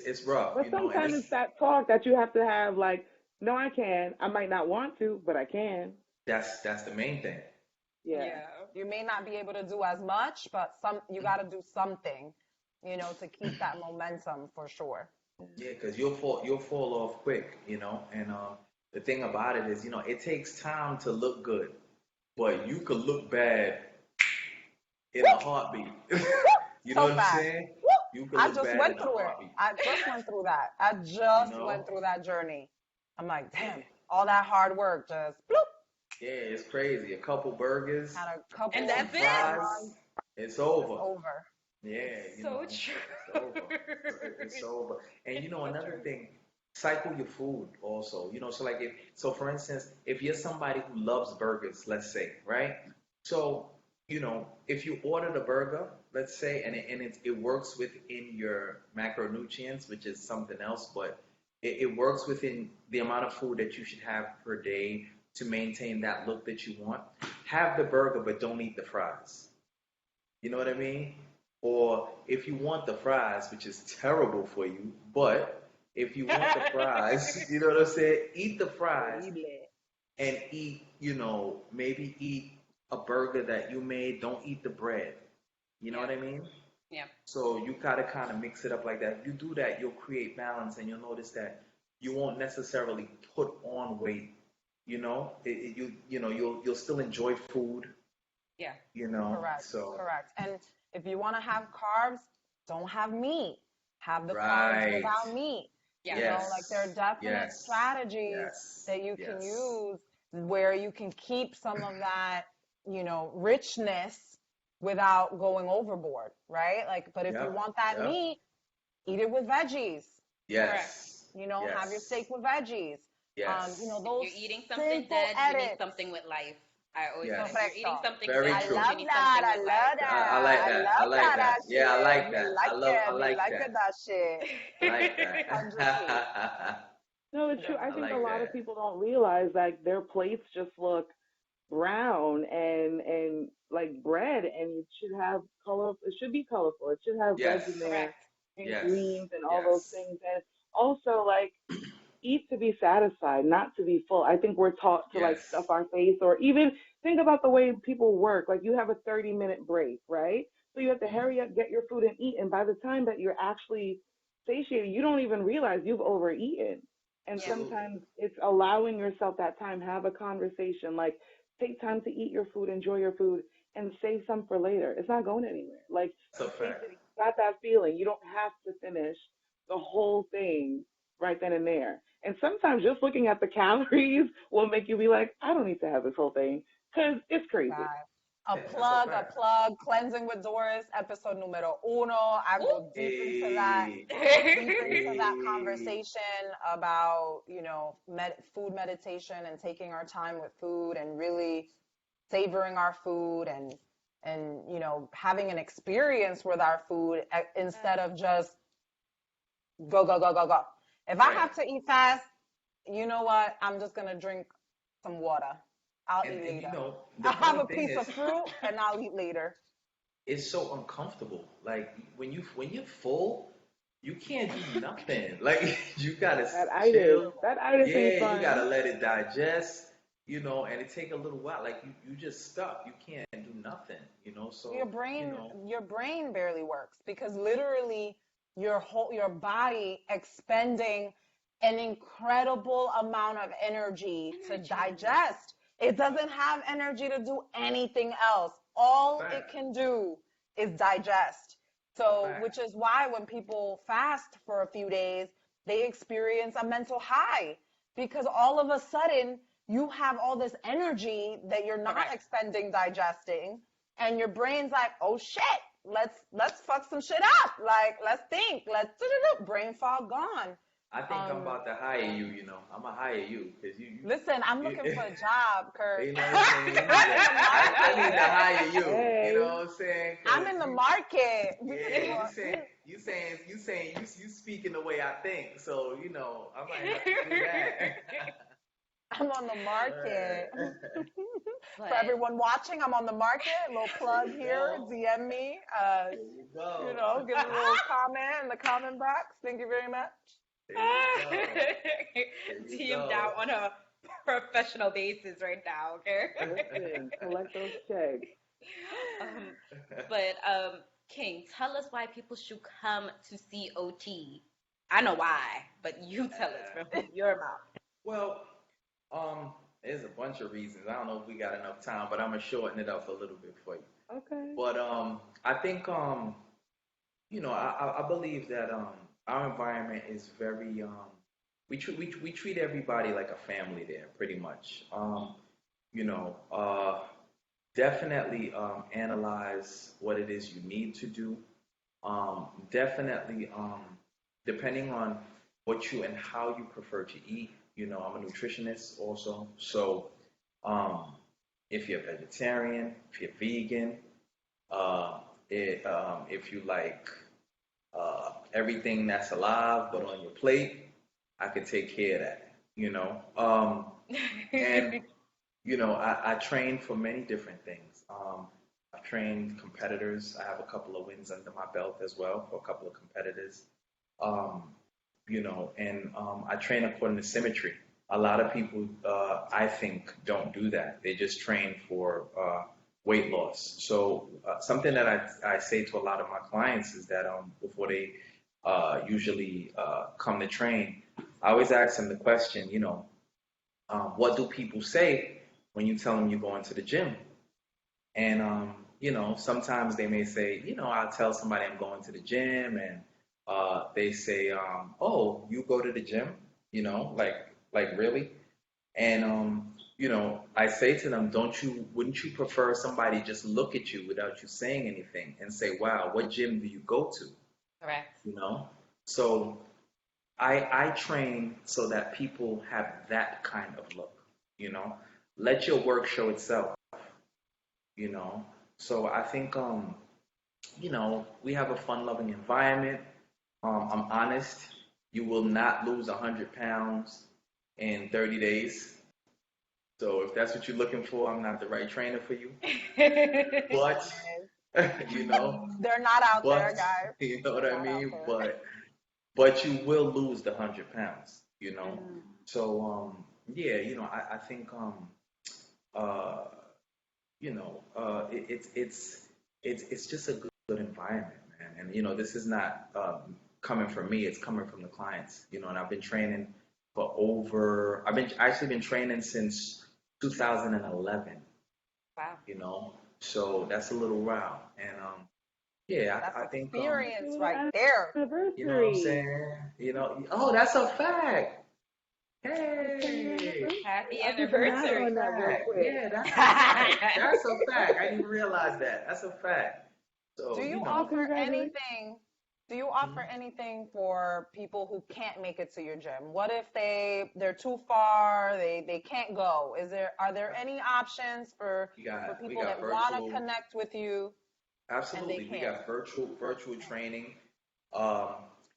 [SPEAKER 4] it's rough,
[SPEAKER 3] But
[SPEAKER 4] and
[SPEAKER 3] sometimes
[SPEAKER 4] it's
[SPEAKER 3] it's that talk that you have to have, like, no, I can. I might not want to, but I can.
[SPEAKER 4] that's the main thing.
[SPEAKER 3] Yeah.
[SPEAKER 2] Yeah.
[SPEAKER 1] You may not be able to do as much, but you got to do something, to keep that momentum for sure.
[SPEAKER 4] Yeah, because you'll fall off quick, and the thing about it is, it takes time to look good, but you could look bad in a heartbeat. You know
[SPEAKER 1] So
[SPEAKER 4] what I'm
[SPEAKER 1] fast.
[SPEAKER 4] saying?
[SPEAKER 1] Woo!
[SPEAKER 4] You could
[SPEAKER 1] I
[SPEAKER 4] look
[SPEAKER 1] just
[SPEAKER 4] bad
[SPEAKER 1] went
[SPEAKER 4] in a
[SPEAKER 1] through it.
[SPEAKER 4] heartbeat.
[SPEAKER 1] I just went through that. I
[SPEAKER 4] You
[SPEAKER 1] just
[SPEAKER 4] know?
[SPEAKER 1] went through that journey. I'm like,
[SPEAKER 4] Yeah,
[SPEAKER 1] damn, all that hard work just bloop.
[SPEAKER 4] yeah, it's crazy. A couple burgers,
[SPEAKER 1] Had a
[SPEAKER 2] And
[SPEAKER 1] couple
[SPEAKER 4] some
[SPEAKER 2] that's it.
[SPEAKER 1] bad
[SPEAKER 4] fries,
[SPEAKER 1] runs.
[SPEAKER 4] it's
[SPEAKER 1] It's
[SPEAKER 4] over.
[SPEAKER 1] over.
[SPEAKER 4] Yeah,
[SPEAKER 2] So true.
[SPEAKER 4] it's over. It's over. And
[SPEAKER 2] It's so
[SPEAKER 4] another
[SPEAKER 2] true.
[SPEAKER 4] thing, cycle your food also. So like for instance, if you're somebody who loves burgers, let's say, right? So, if you order the burger, let's say, and it works within your macronutrients, which is something else, but it works within the amount of food that you should have per day to maintain that look that you want. Have the burger, but don't eat the fries. You know what I mean? Or if you want the fries, which is terrible for you, but if you want the fries, you know what I'm saying? Eat the fries
[SPEAKER 1] Horrible.
[SPEAKER 4] and eat, maybe eat a burger that you made. Don't eat the bread. You know
[SPEAKER 2] Yeah.
[SPEAKER 4] what I mean?
[SPEAKER 2] Yeah.
[SPEAKER 4] So you gotta kind of mix it up like that. If you do that, you'll create balance, and you'll notice that you won't necessarily put on weight. You'll still enjoy food.
[SPEAKER 2] Yeah.
[SPEAKER 1] Correct.
[SPEAKER 4] So
[SPEAKER 1] Correct. And if you want to have carbs, don't have meat. Have the carbs
[SPEAKER 4] right.
[SPEAKER 1] without meat.
[SPEAKER 2] Yeah.
[SPEAKER 1] Like there are
[SPEAKER 4] Yes,
[SPEAKER 1] definite
[SPEAKER 4] yes,
[SPEAKER 1] strategies
[SPEAKER 4] yes,
[SPEAKER 1] that you can
[SPEAKER 4] yes.
[SPEAKER 1] use where you can keep some of that, richness without going overboard, right? Like, but if you
[SPEAKER 4] Yep,
[SPEAKER 1] want that
[SPEAKER 4] yep.
[SPEAKER 1] meat, eat it with veggies.
[SPEAKER 2] Correct.
[SPEAKER 4] Yes,
[SPEAKER 1] Have your steak
[SPEAKER 4] yes,
[SPEAKER 1] with veggies.
[SPEAKER 4] yes,
[SPEAKER 2] If
[SPEAKER 1] Those
[SPEAKER 2] you're eating something
[SPEAKER 1] simple
[SPEAKER 2] dead, you need
[SPEAKER 1] edits.
[SPEAKER 2] something with life. I always say that. If you're eating
[SPEAKER 1] Correcto.
[SPEAKER 2] something
[SPEAKER 4] very
[SPEAKER 2] dead,
[SPEAKER 1] I
[SPEAKER 2] that
[SPEAKER 4] true.
[SPEAKER 2] means you
[SPEAKER 1] love
[SPEAKER 2] need
[SPEAKER 1] that.
[SPEAKER 2] something
[SPEAKER 1] I
[SPEAKER 2] with life.
[SPEAKER 1] love
[SPEAKER 4] I
[SPEAKER 1] that.
[SPEAKER 4] like
[SPEAKER 1] I
[SPEAKER 4] that. I
[SPEAKER 1] love
[SPEAKER 4] like
[SPEAKER 1] that
[SPEAKER 4] that. Yeah, I
[SPEAKER 1] shit.
[SPEAKER 4] like
[SPEAKER 1] Me
[SPEAKER 4] that.
[SPEAKER 1] like
[SPEAKER 4] I
[SPEAKER 1] it. Me
[SPEAKER 4] like
[SPEAKER 1] like it,
[SPEAKER 4] that.
[SPEAKER 1] that shit.
[SPEAKER 4] I like
[SPEAKER 1] 100 P.
[SPEAKER 4] that.
[SPEAKER 3] No, it's true. I
[SPEAKER 4] I
[SPEAKER 3] think a
[SPEAKER 1] Definitely.
[SPEAKER 4] like
[SPEAKER 3] lot of
[SPEAKER 4] that.
[SPEAKER 3] people don't realize like their plates just look brown and like bread, and it should have color. It should be colorful. It should have veg in
[SPEAKER 4] Yes,
[SPEAKER 3] there
[SPEAKER 2] Correct.
[SPEAKER 3] and
[SPEAKER 4] yes,
[SPEAKER 3] greens and all those
[SPEAKER 4] yes,
[SPEAKER 3] things. And also like eat to be satisfied, not to be full. I think we're taught to like stuff
[SPEAKER 4] yes.
[SPEAKER 3] our face, or even think about the way people work. Like you have a 30-minute break, right? So you have to
[SPEAKER 4] Mhm.
[SPEAKER 3] hurry up, get your food and eat. And by the time that you're actually satiated, you don't even realize you've overeaten. And
[SPEAKER 2] Yeah.
[SPEAKER 4] Absolutely.
[SPEAKER 3] sometimes it's allowing yourself that time, have a conversation, like take time to eat your food, enjoy your food, and save some for later. It's not going anywhere. Like
[SPEAKER 4] That's a
[SPEAKER 3] you
[SPEAKER 4] fact.
[SPEAKER 3] tasted it, you got that feeling. You don't have to finish the whole thing right then and there. And sometimes just looking at the calories will make you be like, I don't need to have this whole thing because it's crazy.
[SPEAKER 1] Right.
[SPEAKER 4] That's a fact.
[SPEAKER 1] Cleansing with Doris, episode numero uno. I go deep into that,
[SPEAKER 4] Hey,
[SPEAKER 1] deep into that
[SPEAKER 4] hey.
[SPEAKER 1] conversation about, food meditation and taking our time with food and really savoring our food and having an experience with our food instead of just go, go, go, go, go. If I
[SPEAKER 4] Right.
[SPEAKER 1] have to eat fast, you know what? I'm just gonna drink some water. I'll eat
[SPEAKER 4] And
[SPEAKER 1] later.
[SPEAKER 4] the
[SPEAKER 1] I'll have
[SPEAKER 4] funny
[SPEAKER 1] a
[SPEAKER 4] thing
[SPEAKER 1] piece of
[SPEAKER 4] is,
[SPEAKER 1] fruit and I'll eat later.
[SPEAKER 4] it's so uncomfortable. Like when you're full, you can't do nothing. Like you gotta
[SPEAKER 3] That itis.
[SPEAKER 4] chill.
[SPEAKER 3] That itis ain't
[SPEAKER 4] Yeah, you gotta
[SPEAKER 3] fun.
[SPEAKER 4] let it digest. And it take a little while. Like you just stuck. You can't do nothing.
[SPEAKER 1] Your
[SPEAKER 4] So you
[SPEAKER 1] brain,
[SPEAKER 4] know,
[SPEAKER 1] your brain barely works because literally your body expending an incredible amount of energy to
[SPEAKER 2] Energy.
[SPEAKER 1] digest. It doesn't have energy to do anything else. All it
[SPEAKER 4] fact,
[SPEAKER 1] can do is digest.
[SPEAKER 4] a
[SPEAKER 1] So, which
[SPEAKER 4] fact.
[SPEAKER 1] is why when people fast for a few days, they experience a mental high because all of a sudden you have all this energy that you're not
[SPEAKER 2] Correct.
[SPEAKER 1] expending digesting, and your brain's like, oh shit, let's fuck some shit up. Like, let's think, let's brain fog gone.
[SPEAKER 4] I think I'm
[SPEAKER 1] Um,
[SPEAKER 4] about to hire you. I'm gonna hire you because
[SPEAKER 1] Listen, I'm
[SPEAKER 4] you,
[SPEAKER 1] looking for a job, Kurt.
[SPEAKER 4] you know what I'm saying.
[SPEAKER 1] I'm in the
[SPEAKER 4] I need to
[SPEAKER 1] market.
[SPEAKER 4] hire you. You know
[SPEAKER 3] Hey.
[SPEAKER 4] what I'm saying?
[SPEAKER 1] I'm
[SPEAKER 4] Because
[SPEAKER 1] in the market. We could do
[SPEAKER 4] yeah,
[SPEAKER 1] a,
[SPEAKER 4] you speaking the way I think. So I might have to do that.
[SPEAKER 1] I'm on the market.
[SPEAKER 4] Right.
[SPEAKER 1] For
[SPEAKER 2] But
[SPEAKER 1] everyone watching, I'm on the market. A little
[SPEAKER 4] There
[SPEAKER 1] plug
[SPEAKER 4] you
[SPEAKER 1] here.
[SPEAKER 4] go.
[SPEAKER 1] DM me.
[SPEAKER 4] There you go.
[SPEAKER 1] Give a little comment in the comment box. Thank you very much.
[SPEAKER 4] There you go. There you
[SPEAKER 2] teamed
[SPEAKER 4] go.
[SPEAKER 2] out on a professional basis right now, okay?
[SPEAKER 3] Listen, collect those checks.
[SPEAKER 2] um, but King, tell us why people should come to COT. I know why, but you tell us from your mouth.
[SPEAKER 4] Well, there's a bunch of reasons. I don't know if we got enough time, but I'm gonna shorten it up a little bit for you.
[SPEAKER 3] Okay.
[SPEAKER 4] But I think I believe that our environment is very we treat everybody like a family there, pretty much. You know, definitely analyze what it is you need to do. Definitely, depending on what you and how you prefer to eat. I'm a nutritionist also, so um, if you're vegetarian, if you're vegan, uh, if you like everything that's alive but on your plate, I could take care of that. And I train for many different things. I've trained competitors. I have a couple of wins under my belt as well for a couple of competitors. Um, and I train according to symmetry. A lot of people, I think, don't do that. They just train for weight loss. So something that I say to a lot of my clients is that before they usually come to train, I always ask them the question, what do people say when you tell them you're going to the gym? And sometimes they may say, I'll tell somebody I'm going to the gym, and they say, "Oh, you go to the gym?" Like really? And I say to them, wouldn't you prefer somebody just look at you without you saying anything and say, "Wow, what gym do you go to?"
[SPEAKER 2] Correct.
[SPEAKER 4] You know? So I train so that people have that kind of look. You know, let your work show itself. You know, so I think we have a fun-loving environment. I'm honest. You will not lose 100 pounds in 30 days. So if that's what you're looking for, I'm not the right trainer for you. But you know,
[SPEAKER 1] They're not out there,
[SPEAKER 4] but
[SPEAKER 1] guys.
[SPEAKER 4] you know what
[SPEAKER 1] They're
[SPEAKER 4] I
[SPEAKER 1] not out
[SPEAKER 4] mean.
[SPEAKER 1] there.
[SPEAKER 4] But you will lose the 100 pounds.
[SPEAKER 2] Mm.
[SPEAKER 4] So yeah, I think uh, it's just a good environment, man. And this is not coming from me; it's coming from the clients. And I've been training for I've been actually been training since 2011.
[SPEAKER 2] Wow.
[SPEAKER 4] So that's a little while, and yeah,
[SPEAKER 1] That's
[SPEAKER 4] I think
[SPEAKER 1] experience
[SPEAKER 3] Happy
[SPEAKER 1] right
[SPEAKER 3] little
[SPEAKER 1] there.
[SPEAKER 4] you know what I'm
[SPEAKER 3] anniversary.
[SPEAKER 4] saying. Oh, that's a fact. Hey,
[SPEAKER 2] Happy
[SPEAKER 3] I put the math
[SPEAKER 4] that's a
[SPEAKER 3] on
[SPEAKER 2] anniversary.
[SPEAKER 3] that real
[SPEAKER 4] fact.
[SPEAKER 3] quick.
[SPEAKER 4] Yeah, that's a fact. That's a fact. I didn't even realize that. That's a fact.
[SPEAKER 1] Do
[SPEAKER 4] So,
[SPEAKER 1] you
[SPEAKER 4] you
[SPEAKER 3] Oh,
[SPEAKER 4] know.
[SPEAKER 1] offer
[SPEAKER 3] congratulations.
[SPEAKER 1] anything? Do you offer
[SPEAKER 4] Mhm.
[SPEAKER 1] anything for people who can't make it to your gym? What if they're too far, they can't go? Are there any options for
[SPEAKER 4] We
[SPEAKER 1] people
[SPEAKER 4] got
[SPEAKER 1] that want to
[SPEAKER 4] virtual.
[SPEAKER 1] connect with you and they
[SPEAKER 4] Absolutely. We
[SPEAKER 1] can't?
[SPEAKER 4] got virtual training. Um,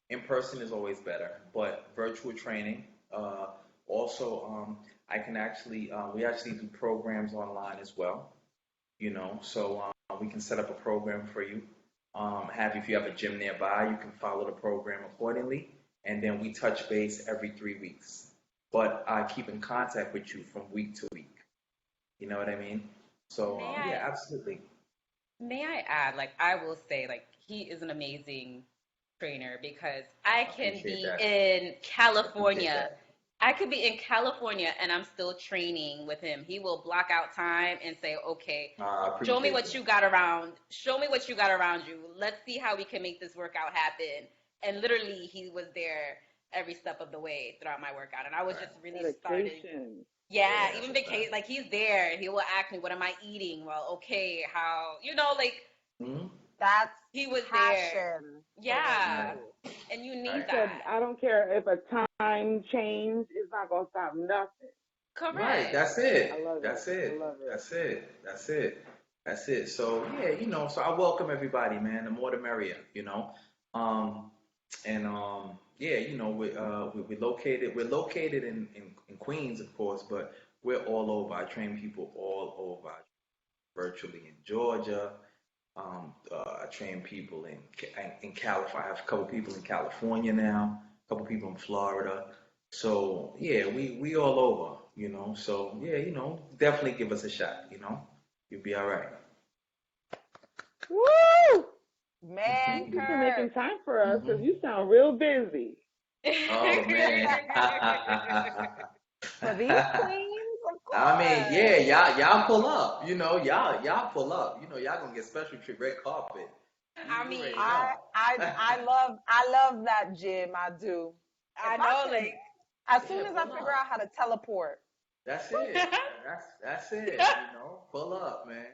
[SPEAKER 4] in person is always better, but virtual training. Also, I can actually we actually do programs online as well. So we can set up a program for you. Have if you have a gym nearby, you can follow the program accordingly, and then we touch base every 3 weeks. But I keep in contact with you from week to week. You know what I mean? So
[SPEAKER 2] May
[SPEAKER 4] yeah,
[SPEAKER 2] I
[SPEAKER 4] absolutely.
[SPEAKER 2] may I add, like I will say, like he is an amazing trainer because I
[SPEAKER 4] I
[SPEAKER 2] can
[SPEAKER 4] appreciate
[SPEAKER 2] be
[SPEAKER 4] that.
[SPEAKER 2] in
[SPEAKER 4] I appreciate
[SPEAKER 2] California.
[SPEAKER 4] that.
[SPEAKER 2] I could be in California and I'm still training with him. He will block out time and say, "Okay,
[SPEAKER 4] I
[SPEAKER 2] show me
[SPEAKER 4] appreciate
[SPEAKER 2] what
[SPEAKER 4] that.
[SPEAKER 2] you got around. Show me what you got around you. Let's see how we can make this workout happen." And literally, he was there every step of the way throughout my workout, and I was
[SPEAKER 4] Right.
[SPEAKER 2] just really starting.
[SPEAKER 3] Dedication.
[SPEAKER 2] Yeah,
[SPEAKER 4] Yeah, that's
[SPEAKER 2] even
[SPEAKER 4] a
[SPEAKER 2] vacation,
[SPEAKER 4] fact.
[SPEAKER 2] like he's there. He will ask me, "What am I eating?" Well, okay, how like
[SPEAKER 4] Hmm.
[SPEAKER 1] That's
[SPEAKER 2] he was there.
[SPEAKER 1] passion for what you
[SPEAKER 2] Yeah,
[SPEAKER 4] Right.
[SPEAKER 1] do.
[SPEAKER 2] and you
[SPEAKER 3] He
[SPEAKER 2] need
[SPEAKER 4] Right.
[SPEAKER 3] said,
[SPEAKER 2] that.
[SPEAKER 3] I don't care if a time change is not going to stop nothing.
[SPEAKER 4] Right.
[SPEAKER 2] Correct.
[SPEAKER 4] That's
[SPEAKER 3] I
[SPEAKER 4] it.
[SPEAKER 3] love it.
[SPEAKER 4] That's
[SPEAKER 3] I
[SPEAKER 4] it.
[SPEAKER 3] love it.
[SPEAKER 4] That's it. That's it. That's it. So yeah, so I welcome everybody, man. The more the merrier. Um, and yeah, we're located in Queens, of course, but we're all over. I train people all over, virtually in Georgia. I train people in California. I have a couple people in California now, a couple people in Florida. So yeah, we all over. So yeah, definitely give us a shot. You'll be all right.
[SPEAKER 1] Woo! Man,
[SPEAKER 3] Thank you for making
[SPEAKER 1] Kurt.
[SPEAKER 3] time for us because
[SPEAKER 4] Hmm.
[SPEAKER 3] you sound real busy.
[SPEAKER 4] Oh man.
[SPEAKER 1] For these queens, of
[SPEAKER 4] I mean, yeah,
[SPEAKER 1] course.
[SPEAKER 4] y'all pull up. Y'all pull up. Y'all gonna get special treat, red carpet.
[SPEAKER 2] I
[SPEAKER 4] You already
[SPEAKER 2] mean,
[SPEAKER 1] I
[SPEAKER 4] know.
[SPEAKER 1] I I love that gym. I do. If
[SPEAKER 2] I
[SPEAKER 1] I
[SPEAKER 2] know,
[SPEAKER 1] could,
[SPEAKER 2] like,
[SPEAKER 1] as soon
[SPEAKER 4] Yeah,
[SPEAKER 1] as I
[SPEAKER 4] pull
[SPEAKER 1] figure out
[SPEAKER 4] up.
[SPEAKER 1] how to teleport,
[SPEAKER 4] That's it. That's it. Pull up, man.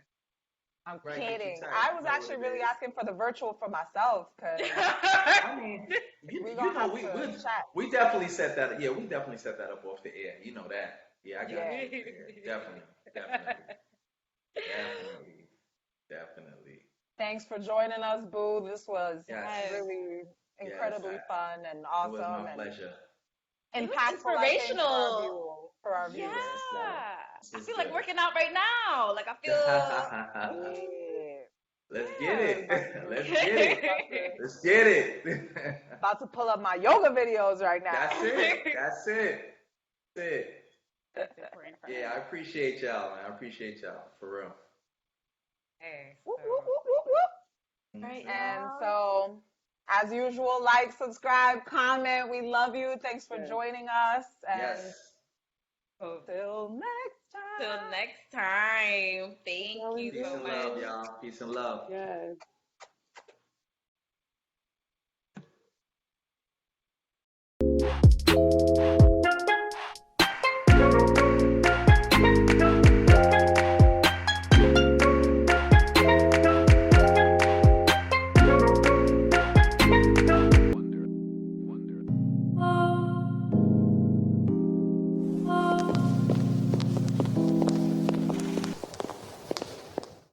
[SPEAKER 1] I'm
[SPEAKER 4] Right, get you
[SPEAKER 1] kidding.
[SPEAKER 4] tight.
[SPEAKER 1] I
[SPEAKER 4] You
[SPEAKER 1] was
[SPEAKER 4] know what
[SPEAKER 1] actually
[SPEAKER 4] it
[SPEAKER 1] really
[SPEAKER 4] is.
[SPEAKER 1] asking for the virtual for myself because
[SPEAKER 4] I mean, you
[SPEAKER 1] we're
[SPEAKER 4] you
[SPEAKER 1] gonna
[SPEAKER 4] know
[SPEAKER 1] have
[SPEAKER 4] we
[SPEAKER 1] to
[SPEAKER 4] we
[SPEAKER 1] chat.
[SPEAKER 4] we definitely set that. Yeah, we definitely set that up off the air. You know that. Yeah, I got
[SPEAKER 1] Yeah.
[SPEAKER 4] you. Yeah, definitely, definitely, definitely, definitely.
[SPEAKER 1] Thanks for joining us, Boo. This was
[SPEAKER 4] Yes,
[SPEAKER 2] Yes.
[SPEAKER 1] really
[SPEAKER 4] yes.
[SPEAKER 1] incredibly fun and
[SPEAKER 4] It was my
[SPEAKER 1] awesome and
[SPEAKER 4] pleasure.
[SPEAKER 2] It was
[SPEAKER 1] impactful, I think, for our
[SPEAKER 2] inspirational.
[SPEAKER 1] viewers.
[SPEAKER 2] Yeah.
[SPEAKER 4] This is good. This
[SPEAKER 2] I
[SPEAKER 4] is
[SPEAKER 2] feel like
[SPEAKER 4] good.
[SPEAKER 2] working out right now. Like I feel.
[SPEAKER 1] Yeah.
[SPEAKER 4] Let's get
[SPEAKER 2] Yeah.
[SPEAKER 4] it.
[SPEAKER 1] About
[SPEAKER 4] Let's
[SPEAKER 1] to
[SPEAKER 4] get it.
[SPEAKER 1] about to
[SPEAKER 4] Let's get it.
[SPEAKER 1] about to pull up my yoga videos right
[SPEAKER 4] That's
[SPEAKER 1] now.
[SPEAKER 4] it. That's it. That's it.
[SPEAKER 2] That's important for
[SPEAKER 4] Yeah,
[SPEAKER 2] us.
[SPEAKER 4] I appreciate y'all, man. I appreciate y'all for real.
[SPEAKER 2] Okay,
[SPEAKER 1] Whoop,
[SPEAKER 2] so
[SPEAKER 1] whoop, whoop, whoop, whoop.
[SPEAKER 2] right,
[SPEAKER 4] Mhm.
[SPEAKER 1] And
[SPEAKER 2] y'all.
[SPEAKER 1] so, as usual, like, subscribe, comment. We love you. Thanks for
[SPEAKER 3] Yes.
[SPEAKER 1] joining us. And
[SPEAKER 4] Yes.
[SPEAKER 2] So
[SPEAKER 1] till next
[SPEAKER 2] till
[SPEAKER 1] time.
[SPEAKER 2] next time. Thank
[SPEAKER 3] Y'all
[SPEAKER 2] you
[SPEAKER 4] Peace
[SPEAKER 2] so
[SPEAKER 4] and
[SPEAKER 2] much.
[SPEAKER 4] love,
[SPEAKER 3] enjoy.
[SPEAKER 4] y'all. Peace and love.
[SPEAKER 3] Yes.